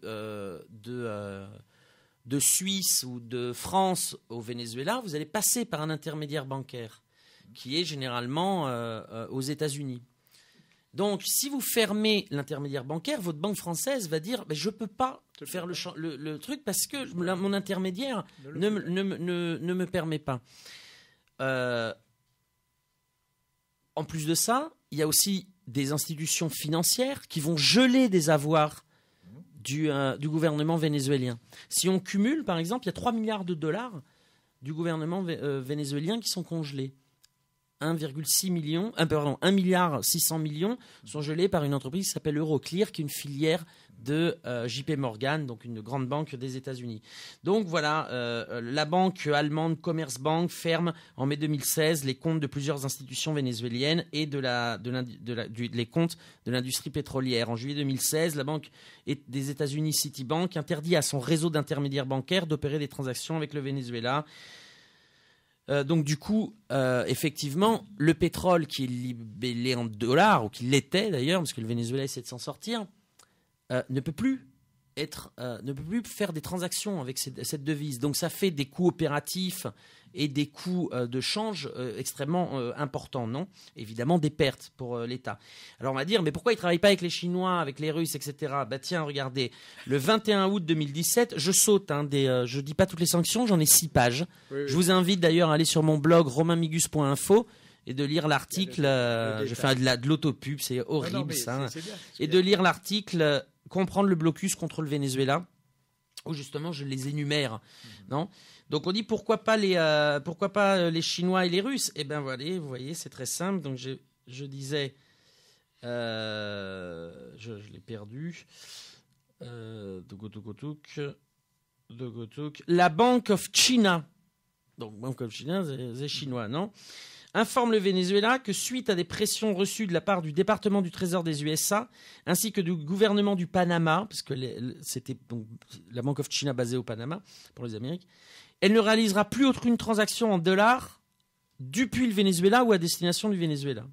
Suisse ou de France au Venezuela, vous allez passer par un intermédiaire bancaire qui est généralement aux États-Unis. Donc, si vous fermez l'intermédiaire bancaire, votre banque française va dire je ne peux pas faire le truc parce que mon intermédiaire ne me permet pas. En plus de ça, il y a aussi des institutions financières qui vont geler des avoirs du gouvernement vénézuélien. Si on cumule, par exemple, il y a 3 milliards de dollars du gouvernement vénézuélien qui sont congelés. 1,6 milliard 600 millions sont gelés par une entreprise qui s'appelle Euroclear, qui est une filière de JP Morgan, donc une grande banque des États-Unis. Donc voilà, la banque allemande Commerzbank ferme en mai 2016 les comptes de plusieurs institutions vénézuéliennes et les comptes de l'industrie pétrolière. En juillet 2016, la banque des États-Unis Citibank interdit à son réseau d'intermédiaires bancaires d'opérer des transactions avec le Venezuela. Donc du coup, effectivement, le pétrole qui est libellé en dollars, ou qui l'était d'ailleurs, parce que le Venezuela essaie de s'en sortir, ne peut plus faire des transactions avec cette devise. Donc ça fait des coûts opératifs et des coûts de change extrêmement importants, non ? Évidemment des pertes pour l'État. Alors on va dire, mais pourquoi ils ne travaillent pas avec les Chinois, avec les Russes, etc. Bah tiens, regardez, le 21 août 2017, je saute, je ne dis pas toutes les sanctions, j'en ai 6 pages. Oui. Je vous invite d'ailleurs à aller sur mon blog romainmigus.info et de lire l'article, je fais de l'autopub, c'est horrible ça, c'est bien, et de lire l'article « Comprendre le blocus contre le Venezuela », où justement je les énumère, non ? Donc on dit pourquoi pas les Chinois et les Russes ? Eh bien voilà, vous voyez, c'est très simple. Donc je disais, je l'ai perdu. La Bank of China, donc Bank of China, c'est chinois, non ? Informe le Venezuela que suite à des pressions reçues de la part du département du Trésor des USA ainsi que du gouvernement du Panama, parce que c'était donc la Bank of China basée au Panama pour les Amériques, elle ne réalisera plus aucune transaction en dollars depuis le Venezuela ou à destination du Venezuela.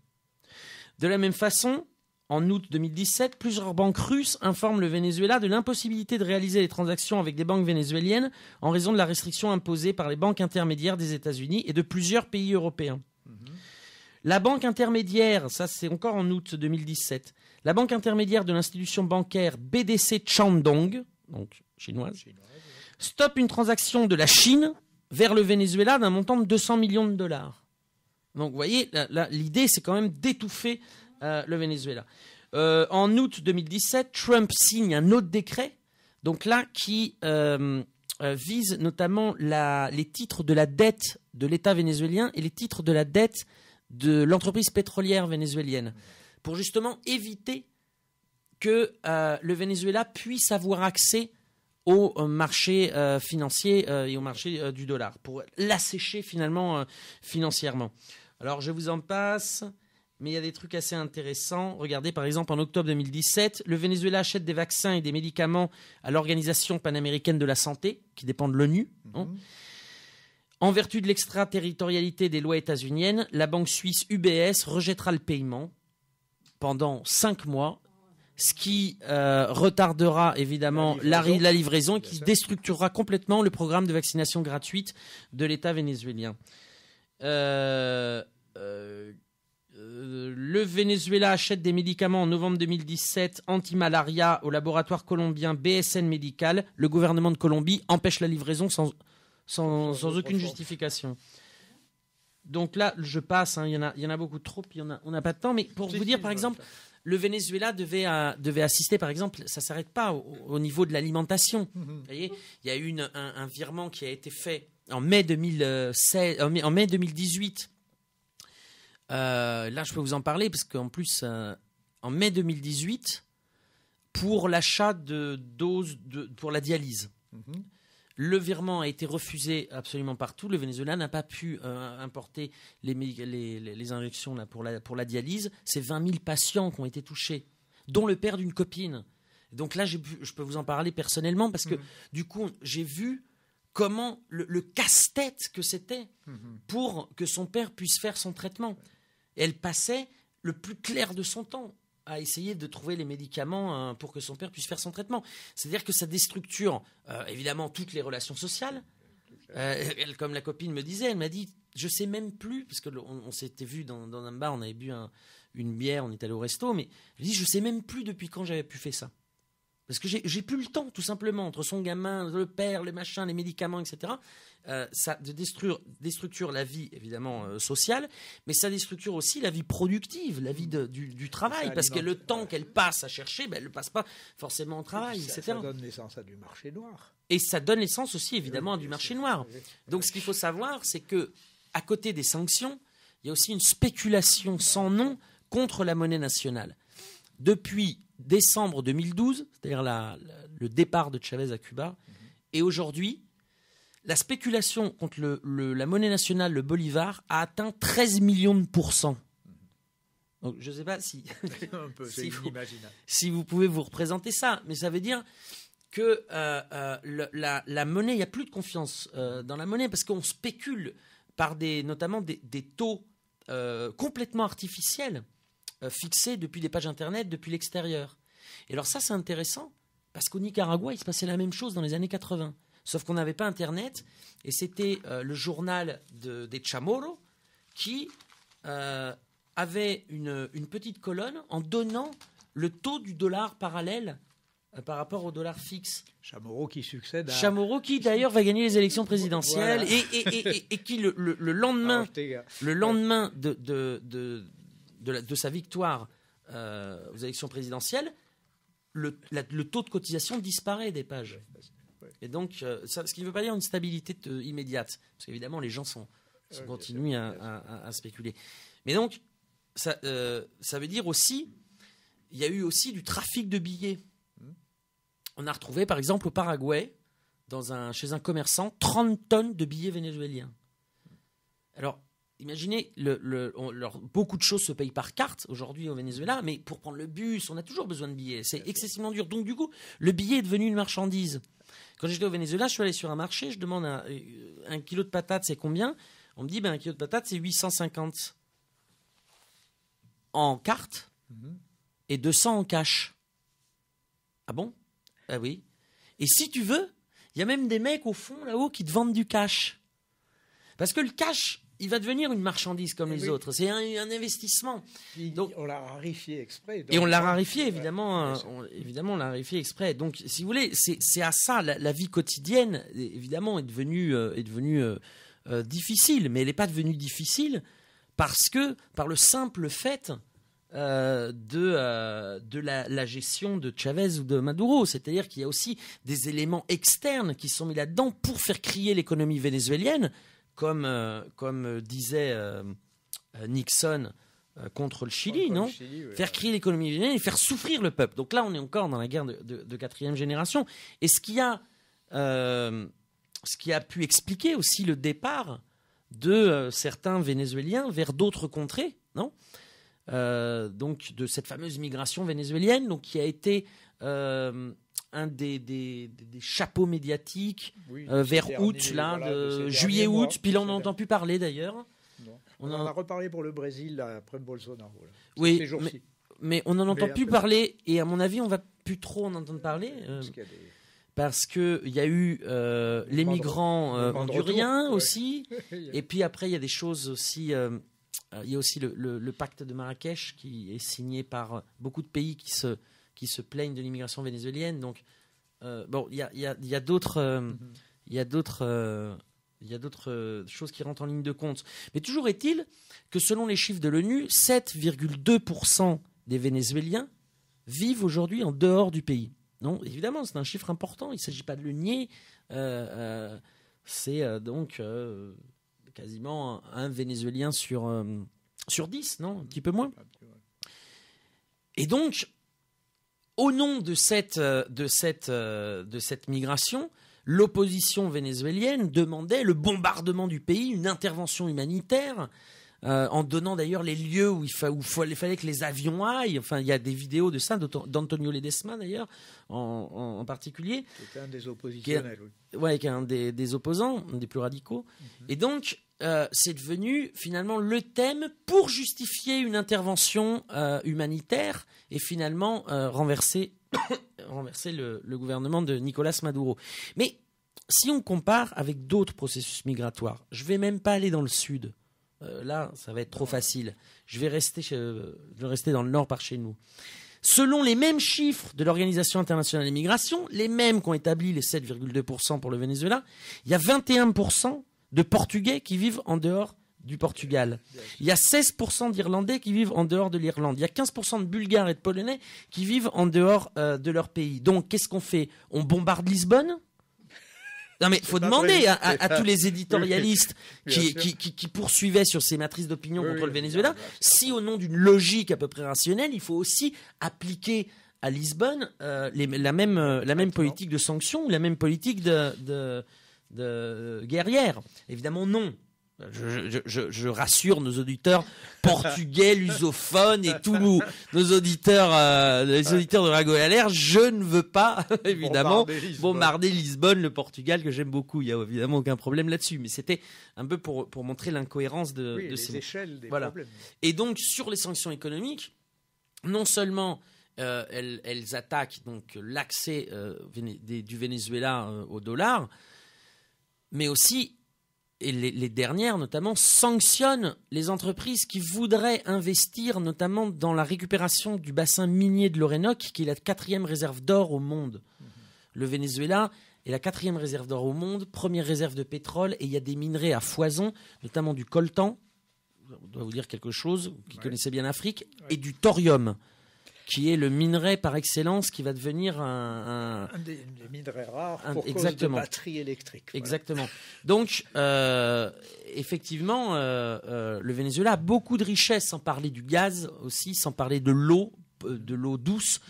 De la même façon, en août 2017, plusieurs banques russes informent le Venezuela de l'impossibilité de réaliser les transactions avec des banques vénézuéliennes en raison de la restriction imposée par les banques intermédiaires des États-Unis et de plusieurs pays européens. La banque intermédiaire, ça c'est encore en août 2017, la banque intermédiaire de l'institution bancaire BDC Chandong, donc chinoise, stoppe une transaction de la Chine vers le Venezuela d'un montant de 200 millions de dollars. Donc vous voyez, l'idée c'est quand même d'étouffer le Venezuela. En août 2017, Trump signe un autre décret, donc là qui vise notamment les titres de la dette de l'État vénézuélien et les titres de la dette de l'entreprise pétrolière vénézuélienne, pour justement éviter que le Venezuela puisse avoir accès au marché financier et au marché du dollar, pour l'assécher finalement financièrement. Alors je vous en passe, mais il y a des trucs assez intéressants. Regardez par exemple en octobre 2017, le Venezuela achète des vaccins et des médicaments à l'Organisation panaméricaine de la santé, qui dépend de l'ONU. En vertu de l'extraterritorialité des lois états-uniennes, la banque suisse UBS rejettera le paiement pendant 5 mois, ce qui retardera évidemment la livraison et qui déstructurera complètement le programme de vaccination gratuite de l'État vénézuélien. Le Venezuela achète des médicaments en novembre 2017 anti-malaria au laboratoire colombien BSN Medical. Le gouvernement de Colombie empêche la livraison sans aucune justification. Donc là, je passe, il y en a beaucoup trop, puis on n'a pas de temps. Mais pour vous dire, par exemple, le Venezuela devait assister, par exemple, ça ne s'arrête pas au niveau de l'alimentation. Vous voyez, il y a eu un virement qui a été fait en mai 2018. Là, je peux vous en parler, parce qu'en plus, en mai 2018, pour l'achat de doses pour la dialyse. Le virement a été refusé absolument partout. Le Venezuela n'a pas pu importer les injections là, pour la dialyse. C'est 20 000 patients qui ont été touchés, dont le père d'une copine. Donc là, je peux vous en parler personnellement, parce que du coup, j'ai vu comment le casse-tête que c'était pour que son père puisse faire son traitement. Et elle passait le plus clair de son temps à essayer de trouver les médicaments pour que son père puisse faire son traitement. C'est-à-dire que ça déstructure évidemment toutes les relations sociales. Comme la copine me disait, elle m'a dit, je sais même plus, parce qu'on s'était vu dans un bar, on avait bu une bière, on est allé au resto, mais elle dit, je sais même plus depuis quand j'avais pu faire ça. Parce que j'ai plus le temps, tout simplement, entre son gamin, le père, les machins, les médicaments, etc. Ça déstructure la vie, évidemment, sociale, mais ça déstructure aussi la vie productive, la vie du travail, parce que le temps qu'elle passe à chercher, elle ne le passe pas forcément au travail, etc. Ça donne naissance à du marché noir. Et ça donne naissance aussi, évidemment, à du marché noir. Donc, ce qu'il faut savoir, c'est que à côté des sanctions, il y a aussi une spéculation sans nom contre la monnaie nationale. depuis décembre 2012, c'est-à-dire le départ de Chavez à Cuba, et aujourd'hui, la spéculation contre la monnaie nationale, le bolivar, a atteint 13 millions de %. Donc, je ne sais pas si, si vous pouvez vous représenter ça, mais ça veut dire que la monnaie, il n'y a plus de confiance dans la monnaie parce qu'on spécule par notamment des taux complètement artificiels fixés depuis des pages Internet, depuis l'extérieur. Et alors ça, c'est intéressant parce qu'au Nicaragua, il se passait la même chose dans les années 80. Sauf qu'on n'avait pas Internet, et c'était le journal des Chamorros qui avait une petite colonne en donnant le taux du dollar parallèle par rapport au dollar fixe. Chamorros qui succède à... Chamorros qui d'ailleurs va gagner les élections présidentielles, voilà. et qui le lendemain, de sa victoire aux élections présidentielles, le taux de cotisation disparaît des pages. Et donc, ce qui ne veut pas dire une stabilité immédiate, parce qu'évidemment, les gens continuent à spéculer. Mais donc, ça veut dire aussi, il y a eu aussi du trafic de billets. On a retrouvé, par exemple, au Paraguay, chez un commerçant, 30 tonnes de billets vénézuéliens. Alors, imaginez, beaucoup de choses se payent par carte aujourd'hui au Venezuela, mais pour prendre le bus, on a toujours besoin de billets. C'est excessivement dur. Donc, du coup, le billet est devenu une marchandise. Quand j'étais au Venezuela, je suis allé sur un marché, je demande un kilo de patates, c'est combien ? On me dit, un kilo de patates, c'est 850 en carte et 200 en cash. Ah bon ? Ah oui. Et si tu veux, il y a même des mecs au fond, là-haut, qui te vendent du cash. Parce que le cash, il va devenir une marchandise comme les autres. C'est un investissement. Donc, on l'a rarifié exprès. Et on l'a rarifié, évidemment. Évidemment, on l'a rarifié exprès. Donc, si vous voulez, c'est à ça. La vie quotidienne, évidemment, est devenue difficile. Mais elle n'est pas devenue difficile par le simple fait de la gestion de Chavez ou de Maduro. C'est-à-dire qu'il y a aussi des éléments externes qui sont mis là-dedans pour faire crier l'économie vénézuélienne, comme disait Nixon contre le Chili, non ? Faire crier l'économie vénézuélienne et faire souffrir le peuple. Donc là, on est encore dans la guerre de quatrième génération. Et ce qui a pu expliquer aussi le départ de certains Vénézuéliens vers d'autres contrées, non ? Donc de cette fameuse migration vénézuélienne, donc qui a été un des chapeaux médiatiques vers août, juillet-août, puis là on n'entend plus parler d'ailleurs. On en a reparlé pour le Brésil là, après Bolsonaro. Là. Oui, mais on n'en entend plus parler, et à mon avis on va plus trop en entendre parler. Parce qu'il y a eu les migrants honduriens aussi, et puis après il y a des choses aussi... il y a aussi le pacte de Marrakech qui est signé par beaucoup de pays qui se plaignent de l'immigration vénézuélienne. Donc, il y a d'autres choses qui rentrent en ligne de compte. Mais toujours est-il que selon les chiffres de l'ONU, 7,2% des Vénézuéliens vivent aujourd'hui en dehors du pays. Non, évidemment, c'est un chiffre important. Il ne s'agit pas de le nier. C'est donc... quasiment un Vénézuélien sur 10, non ? Un petit peu moins. Et donc, au nom de cette migration, l'opposition vénézuélienne demandait le bombardement du pays, une intervention humanitaire, en donnant d'ailleurs les lieux où il fallait que les avions aillent. Enfin, il y a des vidéos de ça, d'Antonio Ledesma d'ailleurs, en particulier. C'était un des oppositionnels, oui, qui est un des opposants, un des plus radicaux. Et donc, c'est devenu finalement le thème pour justifier une intervention humanitaire et finalement renverser le gouvernement de Nicolás Maduro. Mais si on compare avec d'autres processus migratoires, je ne vais même pas aller dans le sud. Là, ça va être trop facile. Je vais rester dans le nord par chez nous. Selon les mêmes chiffres de l'Organisation internationale des migrations, les mêmes qui ont établi les 7,2% pour le Venezuela, il y a 21% de Portugais qui vivent en dehors du Portugal. Il y a 16% d'Irlandais qui vivent en dehors de l'Irlande. Il y a 15% de Bulgares et de Polonais qui vivent en dehors de leur pays. Donc, qu'est-ce qu'on fait ? On bombarde Lisbonne ? Non mais faut demander à tous les éditorialistes qui poursuivaient sur ces matrices d'opinion contre le Venezuela si au nom d'une logique à peu près rationnelle, il faut aussi appliquer à Lisbonne la même politique de sanctions ou la même politique de guerrière. Évidemment non. Je rassure nos auditeurs portugais, lusophones et tous nos auditeurs, les auditeurs de Radio Galère. Je ne veux pas, évidemment, bombarder Lisbonne, le Portugal, que j'aime beaucoup. Il n'y a évidemment aucun problème là-dessus. Mais c'était un peu pour montrer l'incohérence de ces échelles des voilà. problèmes. Et donc, sur les sanctions économiques, non seulement elles attaquent donc l'accès du Venezuela au dollar, mais aussi et les dernières, notamment, sanctionnent les entreprises qui voudraient investir, notamment dans la récupération du bassin minier de l'Orénoque, qui est la 4e réserve d'or au monde. Le Venezuela est la 4e réserve d'or au monde, première réserve de pétrole, et il y a des minerais à foison, notamment du coltan, on doit vous dire quelque chose, qui connaissez bien l'Afrique, et du thorium, qui est le minerai par excellence qui va devenir un des minerais rares pour exactement. cause de batteries électriques. Voilà. Exactement. Donc, effectivement, le Venezuela a beaucoup de richesses, sans parler du gaz aussi, sans parler de l'eau douce,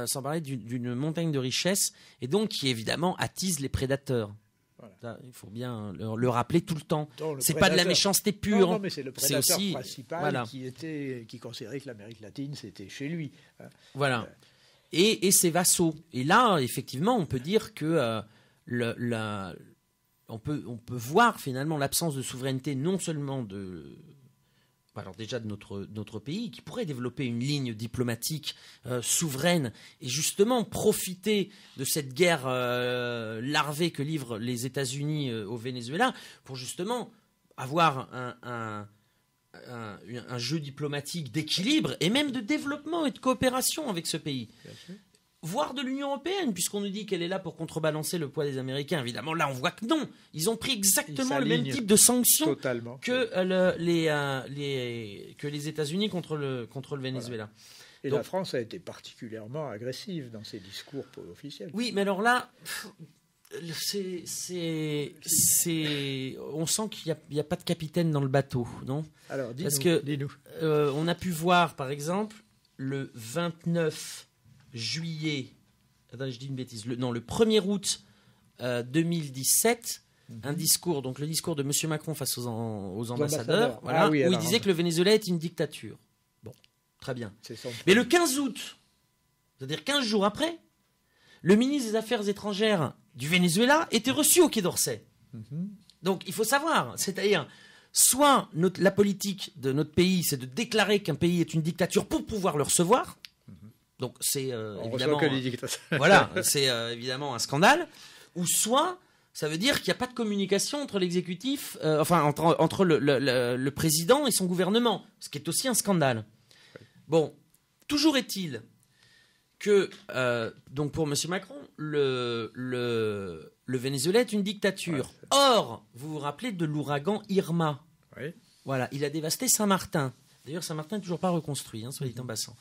sans parler d'une montagne de richesses, et donc qui évidemment attise les prédateurs. Voilà. Ça, il faut bien le rappeler tout le temps. C'est pas de la méchanceté pure. Non, mais c'est le prédateur aussi, principal voilà. qui considérait que l'Amérique latine, c'était chez lui. Voilà. Et ses vassaux. Et là, effectivement, on peut dire que on peut voir finalement l'absence de souveraineté non seulement alors déjà de notre pays, qui pourrait développer une ligne diplomatique souveraine et justement profiter de cette guerre larvée que livrent les États-Unis au Venezuela pour justement avoir un jeu diplomatique d'équilibre et même de développement et de coopération avec ce pays. Voire de l'Union européenne, puisqu'on nous dit qu'elle est là pour contrebalancer le poids des Américains. Évidemment, là, on voit que non. Ils ont pris exactement le même type de sanctions que les États-Unis contre le Venezuela. Voilà. Et donc, la France a été particulièrement agressive dans ses discours officiels. Oui, mais alors là, on sent qu'il n'y a pas de capitaine dans le bateau, non ? Alors, dis-nous. Parce que on a pu voir, par exemple, le 29 juillet, attends, je dis une bêtise, le 1er août 2017, un discours, donc le discours de M. Macron face aux ambassadeurs, voilà, où il disait que le Venezuela est une dictature. Bon, très bien. Mais le 15 août, c'est-à-dire 15 jours après, le ministre des Affaires étrangères du Venezuela était reçu au Quai d'Orsay. Donc il faut savoir, c'est-à-dire, soit la politique de notre pays, c'est de déclarer qu'un pays est une dictature pour pouvoir le recevoir. Donc c'est évidemment, voilà, c'est évidemment un scandale. Ou soit ça veut dire qu'il n'y a pas de communication entre l'exécutif, entre le président et son gouvernement, ce qui est aussi un scandale. Bon, toujours est-il que donc pour M. Macron, le Venezuela est une dictature. Or, vous vous rappelez de l'ouragan Irma. Oui. Voilà, il a dévasté Saint-Martin. D'ailleurs, Saint-Martin n'est toujours pas reconstruit, soit dit en passant.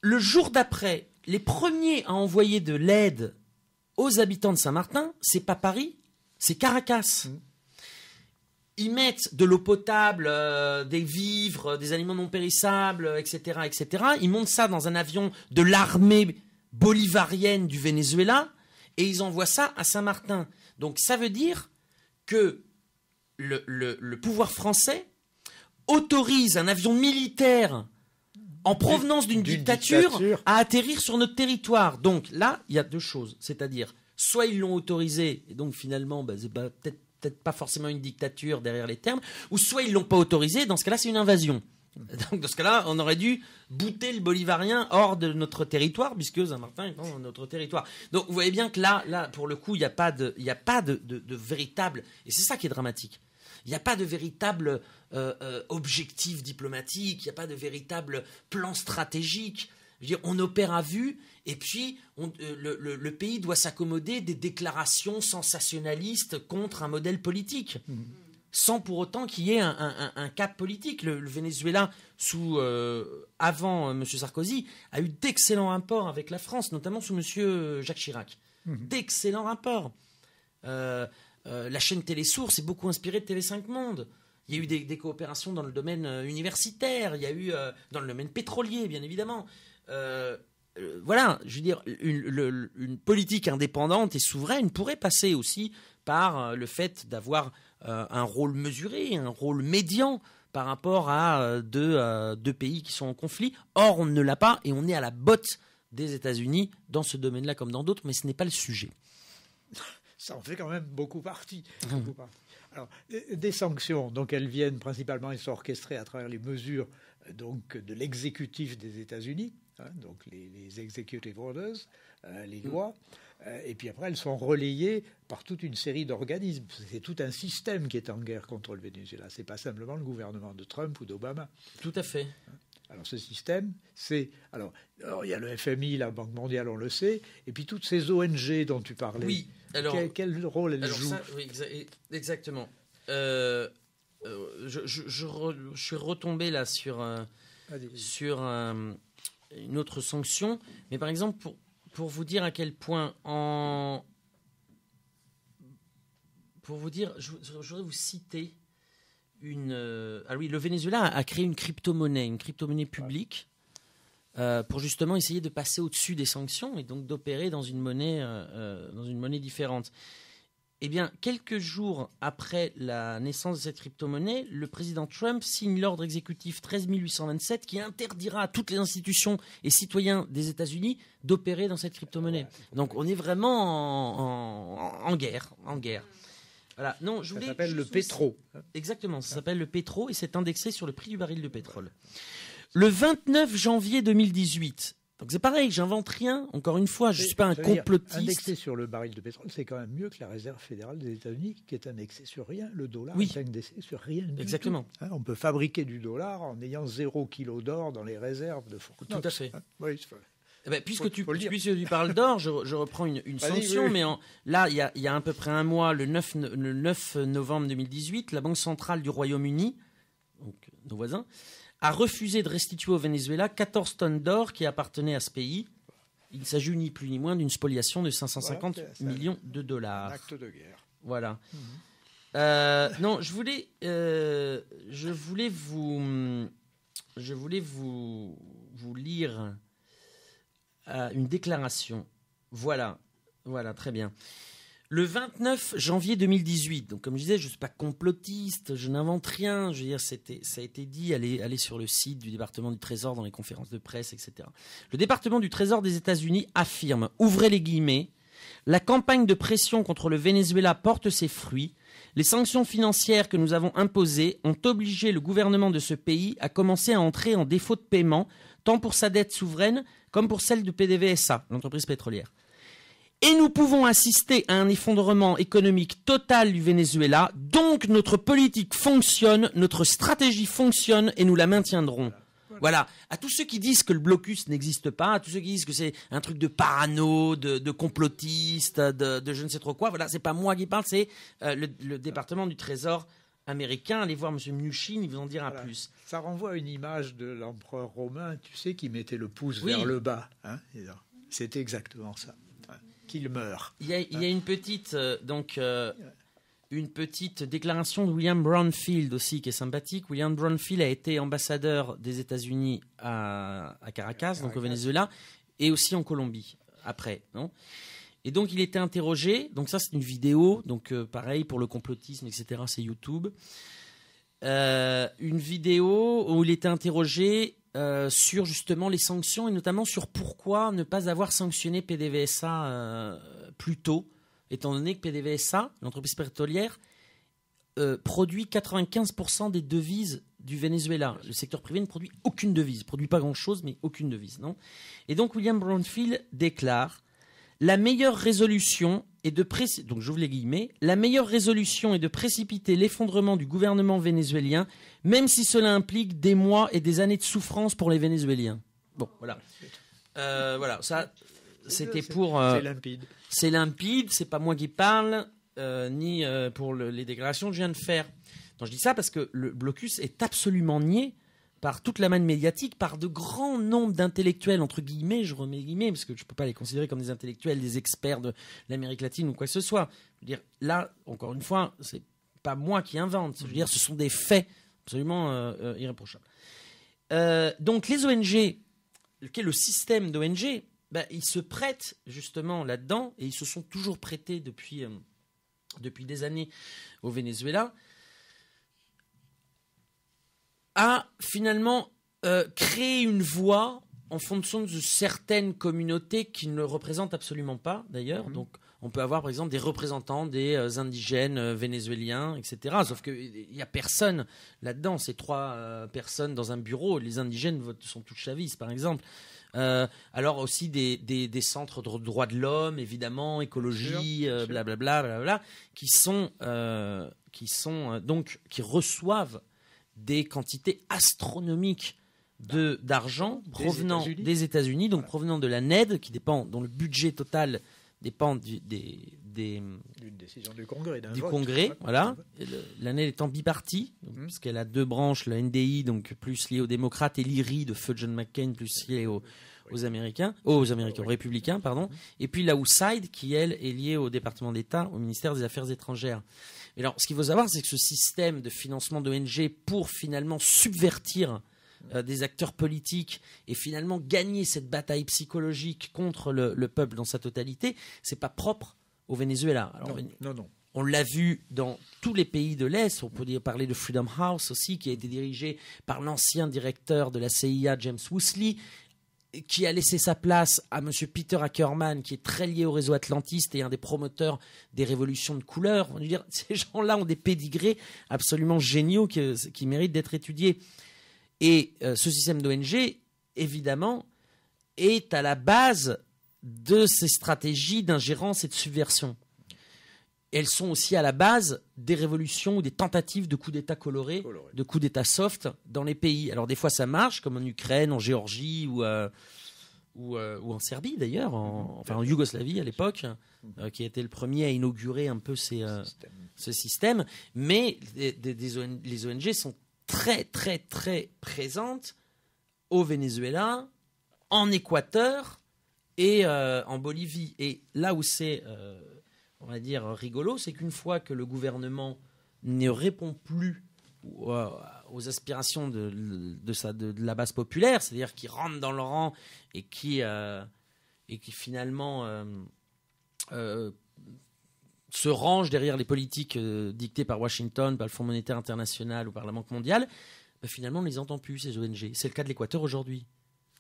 Le jour d'après, les premiers à envoyer de l'aide aux habitants de Saint-Martin, c'est pas Paris, c'est Caracas. Ils mettent de l'eau potable, des vivres, des aliments non périssables, etc., etc. Ils montent ça dans un avion de l'armée bolivarienne du Venezuela et ils envoient ça à Saint-Martin. Donc ça veut dire que le pouvoir français autorise un avion militaire en provenance d'une dictature à atterrir sur notre territoire. Donc là, il y a deux choses. C'est-à-dire, soit ils l'ont autorisé, et donc finalement, c'est peut-être pas forcément une dictature derrière les termes, ou soit ils l'ont pas autorisé, dans ce cas-là, c'est une invasion. Donc dans ce cas-là, on aurait dû bouter le Bolivarien hors de notre territoire, puisque Saint-Martin est dans notre territoire. Donc vous voyez bien que là pour le coup, il n'y a pas de véritable... Et c'est ça qui est dramatique. Il n'y a pas de véritable objectif diplomatique, il n'y a pas de véritable plan stratégique. Je veux dire, on opère à vue, et puis le pays doit s'accommoder des déclarations sensationnalistes contre un modèle politique. sans pour autant qu'il y ait un cap politique. Le Venezuela, avant M. Sarkozy, a eu d'excellents rapports avec la France, notamment sous M. Jacques Chirac. D'excellents rapports. La chaîne Télésource est beaucoup inspirée de TV5 Monde. Il y a eu des coopérations dans le domaine universitaire, il y a eu dans le domaine pétrolier, bien évidemment. Voilà, je veux dire, une politique indépendante et souveraine pourrait passer aussi par le fait d'avoir un rôle mesuré, un rôle médian par rapport à deux pays qui sont en conflit. Or, on ne l'a pas et on est à la botte des États-Unis dans ce domaine-là comme dans d'autres, mais ce n'est pas le sujet. Ça en fait quand même beaucoup partie. Alors, des sanctions, donc elles viennent principalement, elles sont orchestrées à travers les mesures donc, de l'exécutif des États-Unis, donc les executive orders, les lois, et puis après elles sont relayées par toute une série d'organismes. C'est tout un système qui est en guerre contre le Venezuela. C'est pas simplement le gouvernement de Trump ou d'Obama. Tout à fait. Alors ce système, alors il y a le FMI, la Banque mondiale, on le sait, et puis toutes ces ONG dont tu parlais. Oui. Alors, quel rôle elles jouent? Oui, exactement. Je suis retombé là sur une autre sanction, mais par exemple pour vous dire à quel point pour vous dire, je voudrais vous citer le Venezuela a créé une crypto-monnaie publique pour justement essayer de passer au-dessus des sanctions et donc d'opérer dans une monnaie différente. Eh bien, quelques jours après la naissance de cette crypto-monnaie, le président Trump signe l'ordre exécutif 13827 qui interdira à toutes les institutions et citoyens des États-Unis d'opérer dans cette crypto-monnaie. Donc, on est vraiment en guerre. Voilà. Non, ça s'appelle le pétro. Exactement, ça s'appelle le pétro et c'est indexé sur le prix du baril de pétrole. Le 29 janvier 2018, donc c'est pareil, j'invente rien, encore une fois, je ne suis pas un complotiste. Indexé sur le baril de pétrole, c'est quand même mieux que la réserve fédérale des États-Unis qui est indexée sur rien. Le dollar est indexé sur rien. Exactement. On peut fabriquer du dollar en ayant 0 kg d'or dans les réserves de Fort Knox. Tout à fait. Oui, puisque tu parles d'or, je reprends une sanction, mais là, il y a à peu près un mois, le 9 novembre 2018, la Banque centrale du Royaume-Uni, donc nos voisins, a refusé de restituer au Venezuela 14 tonnes d'or qui appartenaient à ce pays. Il s'agit ni plus ni moins d'une spoliation de 550 millions de dollars. Un acte de guerre. Voilà. Non, je voulais vous lire une déclaration. Voilà, très bien. Le 29 janvier 2018, donc comme je disais, je ne suis pas complotiste, je n'invente rien. Je veux dire, ça a été dit, allez sur le site du département du Trésor dans les conférences de presse, etc. Le département du Trésor des États-Unis affirme, ouvrez les guillemets, la campagne de pression contre le Venezuela porte ses fruits. Les sanctions financières que nous avons imposées ont obligé le gouvernement de ce pays à commencer à entrer en défaut de paiement, tant pour sa dette souveraine comme pour celle de PDVSA, l'entreprise pétrolière. Et nous pouvons assister à un effondrement économique total du Venezuela. Donc notre politique fonctionne, notre stratégie fonctionne et nous la maintiendrons. Voilà. À tous ceux qui disent que le blocus n'existe pas, à tous ceux qui disent que c'est un truc de parano, de complotiste, de je ne sais trop quoi, voilà, c'est pas moi qui parle, c'est le département du Trésor américain. Allez voir M. Mnuchin, il vous en dira plus. Ça renvoie à une image de l'empereur romain, tu sais, qui mettait le pouce vers le bas. C'était exactement ça. Qu'il meurt. Il y a une petite déclaration de William Brownfield aussi qui est sympathique. William Brownfield a été ambassadeur des États-Unis à Caracas, donc au Venezuela, et aussi en Colombie après, non ? Et donc il était interrogé. Donc ça c'est une vidéo. Donc pareil pour le complotisme, etc. C'est YouTube. Une vidéo où il était interrogé sur justement les sanctions et notamment sur pourquoi ne pas avoir sanctionné PDVSA plus tôt, étant donné que PDVSA, l'entreprise pétrolière, produit 95% des devises du Venezuela. Le secteur privé ne produit aucune devise, ne produit pas grand-chose, mais aucune devise, non ? Et donc William Brownfield déclare la meilleure résolution est de donc j'ouvre les guillemets, la meilleure résolution est de précipiter l'effondrement du gouvernement vénézuélien, même si cela implique des mois et des années de souffrance pour les Vénézuéliens. Bon, voilà. Voilà, ça, c'était pour. C'est limpide. C'est limpide, c'est pas moi qui parle, ni pour les déclarations que je viens de faire. Quand je dis ça, parce que le blocus est absolument nié par toute la manne médiatique, par de grands nombres d'intellectuels, entre guillemets, je remets guillemets, parce que je ne peux pas les considérer comme des intellectuels, des experts de l'Amérique latine ou quoi que ce soit. Je veux dire, là, encore une fois, c'est pas moi qui invente. Je veux dire, ce sont des faits absolument irréprochables. Donc les ONG, quel est le système d'ONG, ils se prêtent justement là-dedans, et ils se sont toujours prêtés depuis des années au Venezuela, à finalement créer une voie en fonction de certaines communautés qui ne le représentent absolument pas d'ailleurs. Donc on peut avoir par exemple des représentants des indigènes vénézuéliens, etc. Sauf qu'il n'y a personne là-dedans, c'est 3 personnes dans un bureau. Les indigènes sont tous chavistes par exemple. Alors aussi des centres de droits de l'homme, évidemment, écologie, blablabla, qui reçoivent des quantités astronomiques d'argent provenant des États-Unis, donc provenant de la NED, dont le budget total dépend d'une décision du Congrès. Du Congrès, voilà. La NED est en bipartie, puisqu'elle a 2 branches, le NDI, donc plus lié aux démocrates, et l'IRI de feu John McCain, plus lié aux républicains, pardon. Et puis la USAID, qui elle est liée au département d'État, au ministère des Affaires étrangères. Et alors, ce qu'il faut savoir, c'est que ce système de financement d'ONG pour finalement subvertir des acteurs politiques et finalement gagner cette bataille psychologique contre le peuple dans sa totalité, c'est pas propre au Venezuela. Alors, non. On l'a vu dans tous les pays de l'Est. On peut parler de Freedom House aussi, qui a été dirigé par l'ancien directeur de la CIA, James Woosley, qui a laissé sa place à M. Peter Ackerman, qui est très lié au réseau atlantiste et un des promoteurs des révolutions de couleur. On veut dire, ces gens-là ont des pédigrés absolument géniaux qui méritent d'être étudiés. Et ce système d'ONG, évidemment, est à la base de ces stratégies d'ingérence et de subversion. Elles sont aussi à la base des révolutions ou des tentatives de coups d'État colorés, de coups d'État soft dans les pays. Alors des fois ça marche, comme en Ukraine, en Géorgie ou en Serbie d'ailleurs, en Yougoslavie à l'époque, qui a été le premier à inaugurer un peu ce système. Mais les ONG sont très très très présentes au Venezuela, en Équateur et en Bolivie. Et là où c'est on va dire rigolo, c'est qu'une fois que le gouvernement ne répond plus aux aspirations de la base populaire, c'est-à-dire qui rentre dans le rang et qui finalement se range derrière les politiques dictées par Washington, par le Fonds monétaire international ou par la Banque mondiale, finalement on ne les entend plus, ces ONG. C'est le cas de l'Équateur aujourd'hui.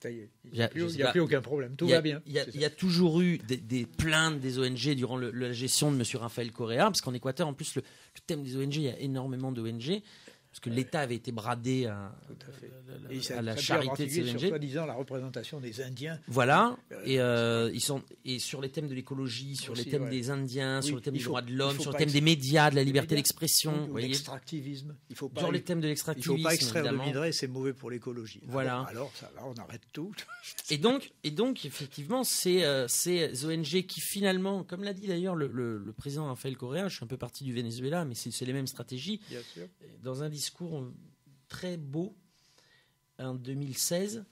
Il n'y a plus aucun problème, tout va bien. Il y a toujours eu des plaintes des ONG durant la gestion de M. Rafael Correa, parce qu'en Équateur, en plus, le thème des ONG, il y a énormément d'ONG, parce que l'État avait été bradé à la charité de ces ONG. Sur soi-disant la représentation des Indiens. Voilà, et sur les thèmes de l'écologie, sur les thèmes des Indiens, sur le thème des droits de l'homme, sur le thème des médias, de la liberté d'expression. L'extractivisme. Sur les thèmes de l'extractivisme. Il ne faut pas extraire de minerai, c'est mauvais pour l'écologie. Voilà. Alors là, on arrête tout. Et donc effectivement, ces ONG qui finalement, comme l'a dit d'ailleurs le président Rafael Correa, je suis un peu parti du Venezuela, mais c'est les mêmes stratégies. Bien sûr. Dans un discours très beau en 2016,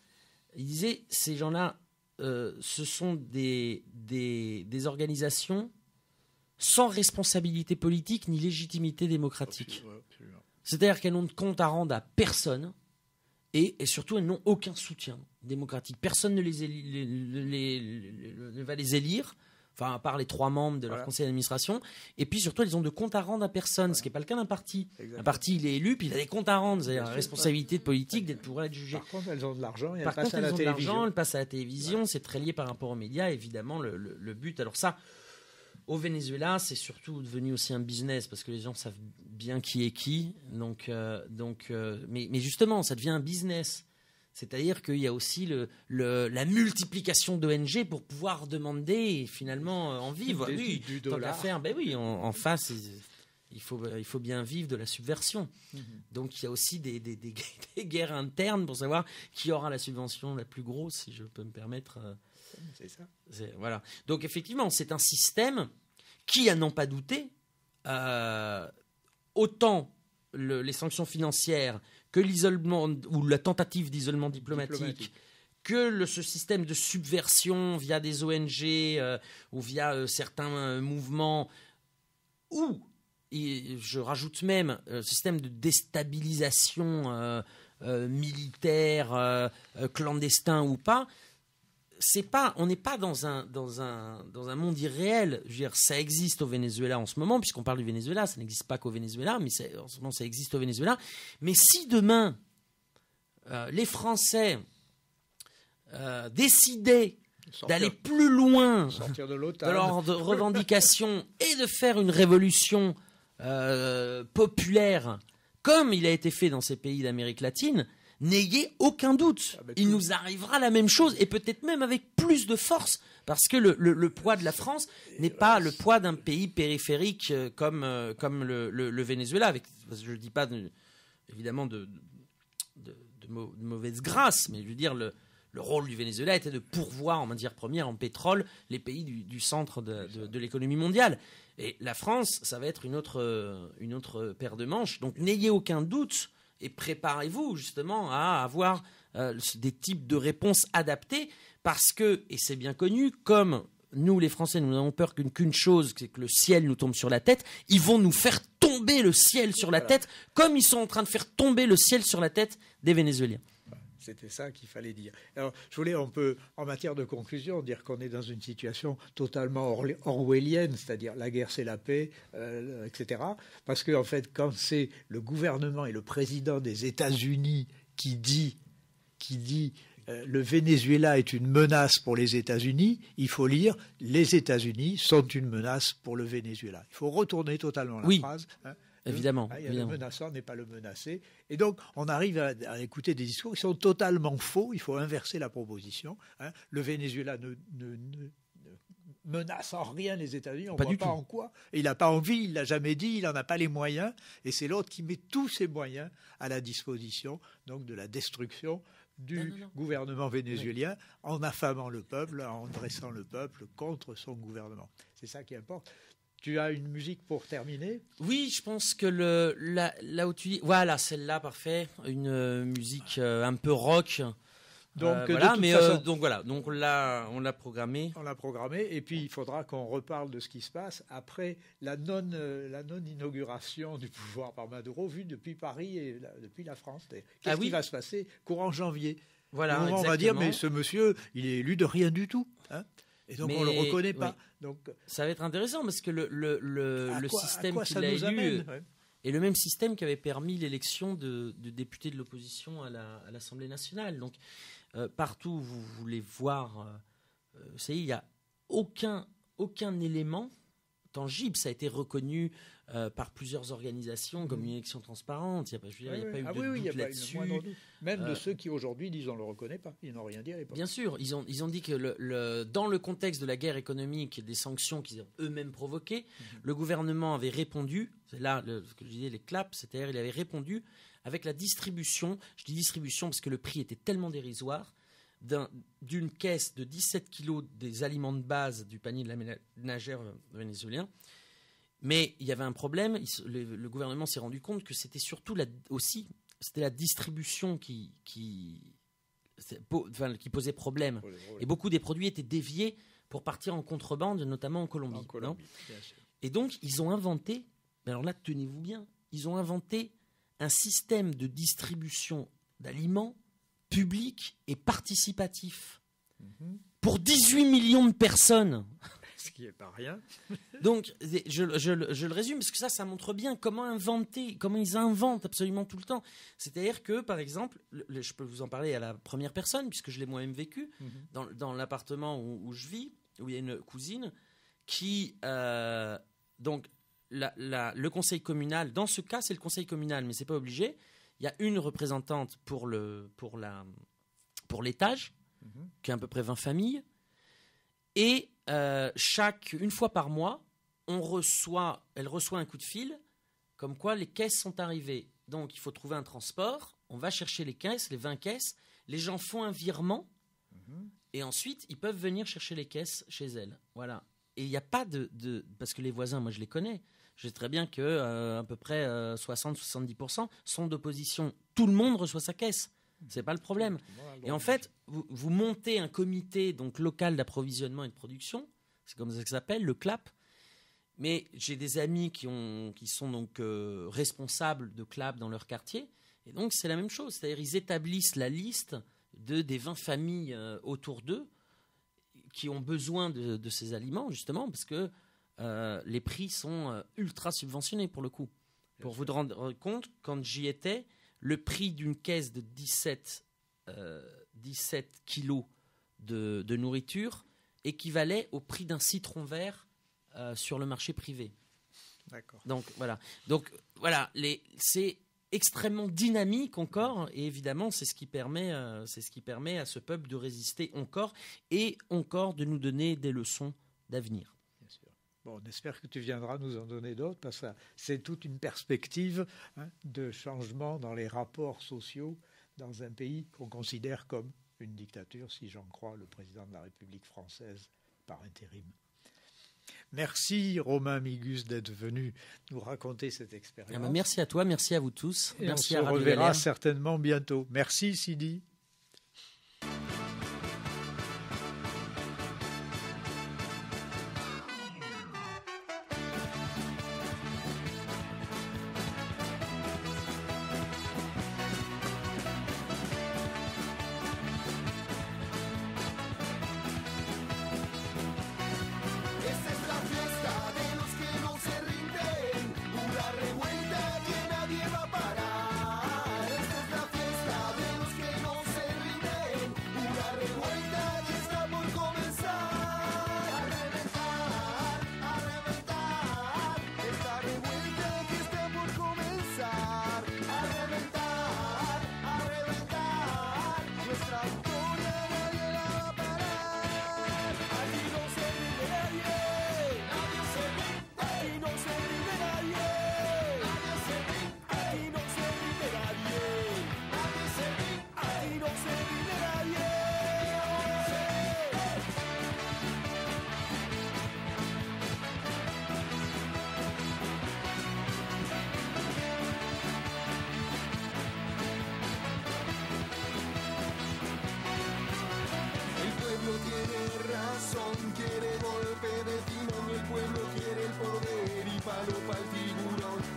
il disait ces gens-là, ce sont des organisations sans responsabilité politique ni légitimité démocratique. C'est-à-dire qu'elles n'ont de compte à rendre à personne et surtout elles n'ont aucun soutien démocratique. Personne ne va les élire. Enfin, à part les 3 membres de leur conseil d'administration. Et puis, surtout, ils ont de comptes à rendre à personne, ce qui n'est pas le cas d'un parti. Exactement. Un parti, il est élu, puis il a des comptes à rendre. C'est-à-dire la responsabilité politique d'être pouvoir être jugé. Par contre, elles ont de l'argent et elles passent à la télévision. Elles passent à la télévision. C'est très lié par rapport aux médias, évidemment, le but. Alors ça, au Venezuela, c'est surtout devenu aussi un business, parce que les gens savent bien qui est qui. Mais justement, ça devient un business. C'est-à-dire qu'il y a aussi la multiplication d'ONG pour pouvoir demander et finalement en vivre. Du tant qu'à faire, en face, il faut bien vivre de la subversion. Donc il y a aussi des guerres internes pour savoir qui aura la subvention la plus grosse, si je peux me permettre. C'est ça. Voilà. Donc effectivement, c'est un système qui, à n'en pas douter, autant les sanctions financières, que l'isolement ou la tentative d'isolement diplomatique. Que ce système de subversion via des ONG ou via certains mouvements, ou, et je rajoute même, système de déstabilisation militaire, clandestin ou pas, on n'est pas dans un monde irréel. Je veux dire, ça existe au Venezuela en ce moment, puisqu'on parle du Venezuela, ça n'existe pas qu'au Venezuela, mais en ce moment ça existe au Venezuela. Mais si demain, les Français décidaient d'aller plus loin de leurs revendications et de faire une révolution populaire, comme il a été fait dans ces pays d'Amérique latine, n'ayez aucun doute. Il nous arrivera la même chose, et peut-être même avec plus de force, parce que le poids de la France n'est pas le poids d'un pays périphérique comme le Venezuela. Je ne dis pas évidemment de mauvaise grâce, mais je veux dire, le rôle du Venezuela était de pourvoir en matière première, en pétrole, les pays du centre de l'économie mondiale. Et la France, ça va être une autre paire de manches. Donc n'ayez aucun doute et préparez-vous justement à avoir des types de réponses adaptées, parce que, et c'est bien connu, comme nous les Français, nous n'avons peur qu'une chose, c'est que le ciel nous tombe sur la tête, ils vont nous faire tomber le ciel sur la tête, comme ils sont en train de faire tomber le ciel sur la tête des Vénézuéliens. C'était ça qu'il fallait dire. Alors, on peut, en matière de conclusion, dire qu'on est dans une situation totalement orwellienne, c'est-à-dire la guerre c'est la paix, etc. Parce que, en fait, quand c'est le gouvernement et le président des États-Unis qui dit le Venezuela est une menace pour les États-Unis, il faut lire les États-Unis sont une menace pour le Venezuela. Il faut retourner totalement la phrase. Évidemment. Le menaçant n'est pas le menacé. Et donc, on arrive à écouter des discours qui sont totalement faux. Il faut inverser la proposition. Le Venezuela ne menace en rien les États-Unis. On ne voit pas en quoi. Et il n'a pas envie, il ne l'a jamais dit, il n'en a pas les moyens. Et c'est l'autre qui met tous ses moyens à la disposition donc de la destruction du gouvernement vénézuélien, en affamant le peuple, en dressant le peuple contre son gouvernement. C'est ça qui importe. Tu as une musique pour terminer ? Oui, je pense que là où tu dis, voilà, celle-là, parfait, une musique un peu rock. Donc là, on l'a programmée. On l'a programmée, et puis il faudra qu'on reparle de ce qui se passe après la non-inauguration du pouvoir par Maduro, vue depuis Paris et depuis la France. Qu'est-ce qui va se passer courant janvier ? Voilà, on va dire, mais ce monsieur, il est élu de rien du tout, hein ? Et donc on ne le reconnaît pas. Donc, ça va être intéressant, parce que le système qu'il a élu est le même système qui avait permis l'élection de députés de l'opposition à l'Assemblée nationale. Donc partout où vous voulez voir, il n'y a aucun élément tangible. Ça a été reconnu par plusieurs organisations comme une élection transparente. Il n'y a pas eu de doute là-dessus. Même de ceux qui aujourd'hui disent on ne le reconnaît pas. Ils n'ont rien dit à l'époque. Bien sûr, ils ont dit que dans le contexte de la guerre économique et des sanctions qu'ils ont eux-mêmes provoquées, le gouvernement avait répondu, c'est là ce que je disais, les claps, c'est-à-dire il avait répondu avec la distribution, je dis distribution parce que le prix était tellement dérisoire, d'une caisse de 17 kilos des aliments de base du panier de la ménagère vénézuélien. Mais il y avait un problème, le gouvernement s'est rendu compte que c'était surtout c'était la distribution qui posait problème. Et beaucoup des produits étaient déviés pour partir en contrebande, notamment en Colombie. Et donc, ils ont inventé, alors là, tenez-vous bien, ils ont inventé un système de distribution d'aliments public et participatif pour 18 millions de personnes. Ce qui n'est pas rien. Donc, je le résume, parce que ça montre bien comment ils inventent absolument tout le temps. C'est-à-dire que, par exemple, je peux vous en parler à la première personne, puisque je l'ai moi-même vécu, dans l'appartement où je vis, où il y a une cousine, qui... donc, le conseil communal, dans ce cas, c'est le conseil communal, mais ce n'est pas obligé. Il y a une représentante pour l'étage, qui a à peu près 20 familles, et une fois par mois, elle reçoit un coup de fil, comme quoi les caisses sont arrivées. Donc il faut trouver un transport, on va chercher les caisses, les 20 caisses, les gens font un virement, et ensuite ils peuvent venir chercher les caisses chez elle. Voilà. il n'y a pas parce que les voisins, moi je les connais. Je sais très bien que à peu près 60-70% sont d'opposition. Tout le monde reçoit sa caisse. C'est pas le problème. Et en fait, vous montez un comité donc local d'approvisionnement et de production. C'est comme ça que ça s'appelle, le CLAP. Mais j'ai des amis qui sont donc responsables de CLAP dans leur quartier. Et donc c'est la même chose. C'est-à-dire ils établissent la liste des 20 familles autour d'eux qui ont besoin de ces aliments, justement, parce que les prix sont ultra subventionnés pour le coup. Pour vous rendre compte, quand j'y étais, le prix d'une caisse de 17 kilos de nourriture équivalait au prix d'un citron vert sur le marché privé. D'accord. Donc voilà, c'est extrêmement dynamique encore, et évidemment c'est ce qui permet à ce peuple de résister encore et encore de nous donner des leçons d'avenir. Bien sûr. Bon, on espère que tu viendras nous en donner d'autres, parce que c'est toute une perspective de changement dans les rapports sociaux dans un pays qu'on considère comme une dictature, si j'en crois le président de la République française par intérim. Merci Romain Migus d'être venu nous raconter cette expérience. Merci à toi, merci à vous tous. Et merci on se reverra certainement bientôt. Merci Sidi.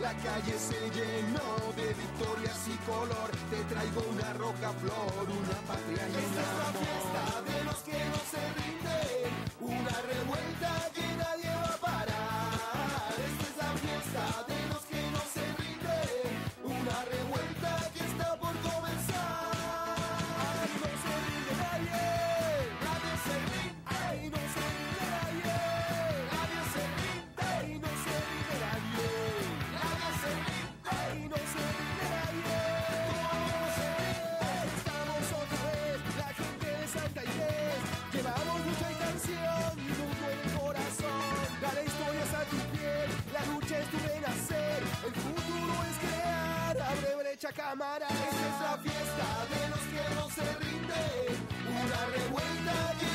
La calle se llenó de victorias y color. Te traigo una roca flor, una patria llena de amor. Esta es la fiesta de los que no se rinden, una revuelta que nadie va a parar. Esta es la fiesta de los que no se rinden, una revuelta que está por comenzar. Ay, no se rinde nadie, nadie se rinde. Ay, no se rinde nadie, nadie se rinde. Ay, no se rinde nadie. Ay, no se rinde nadie. No se rinde. Estamos otra vez, la gente de Santa Inés. Llevamos lucha y canción, y mundo en el corazón. La historia es a tu piel, la lucha es tu renacer. El futuro es crear, abre brecha cámara. Esta es la fiesta de los que no se rinden, una revuelta que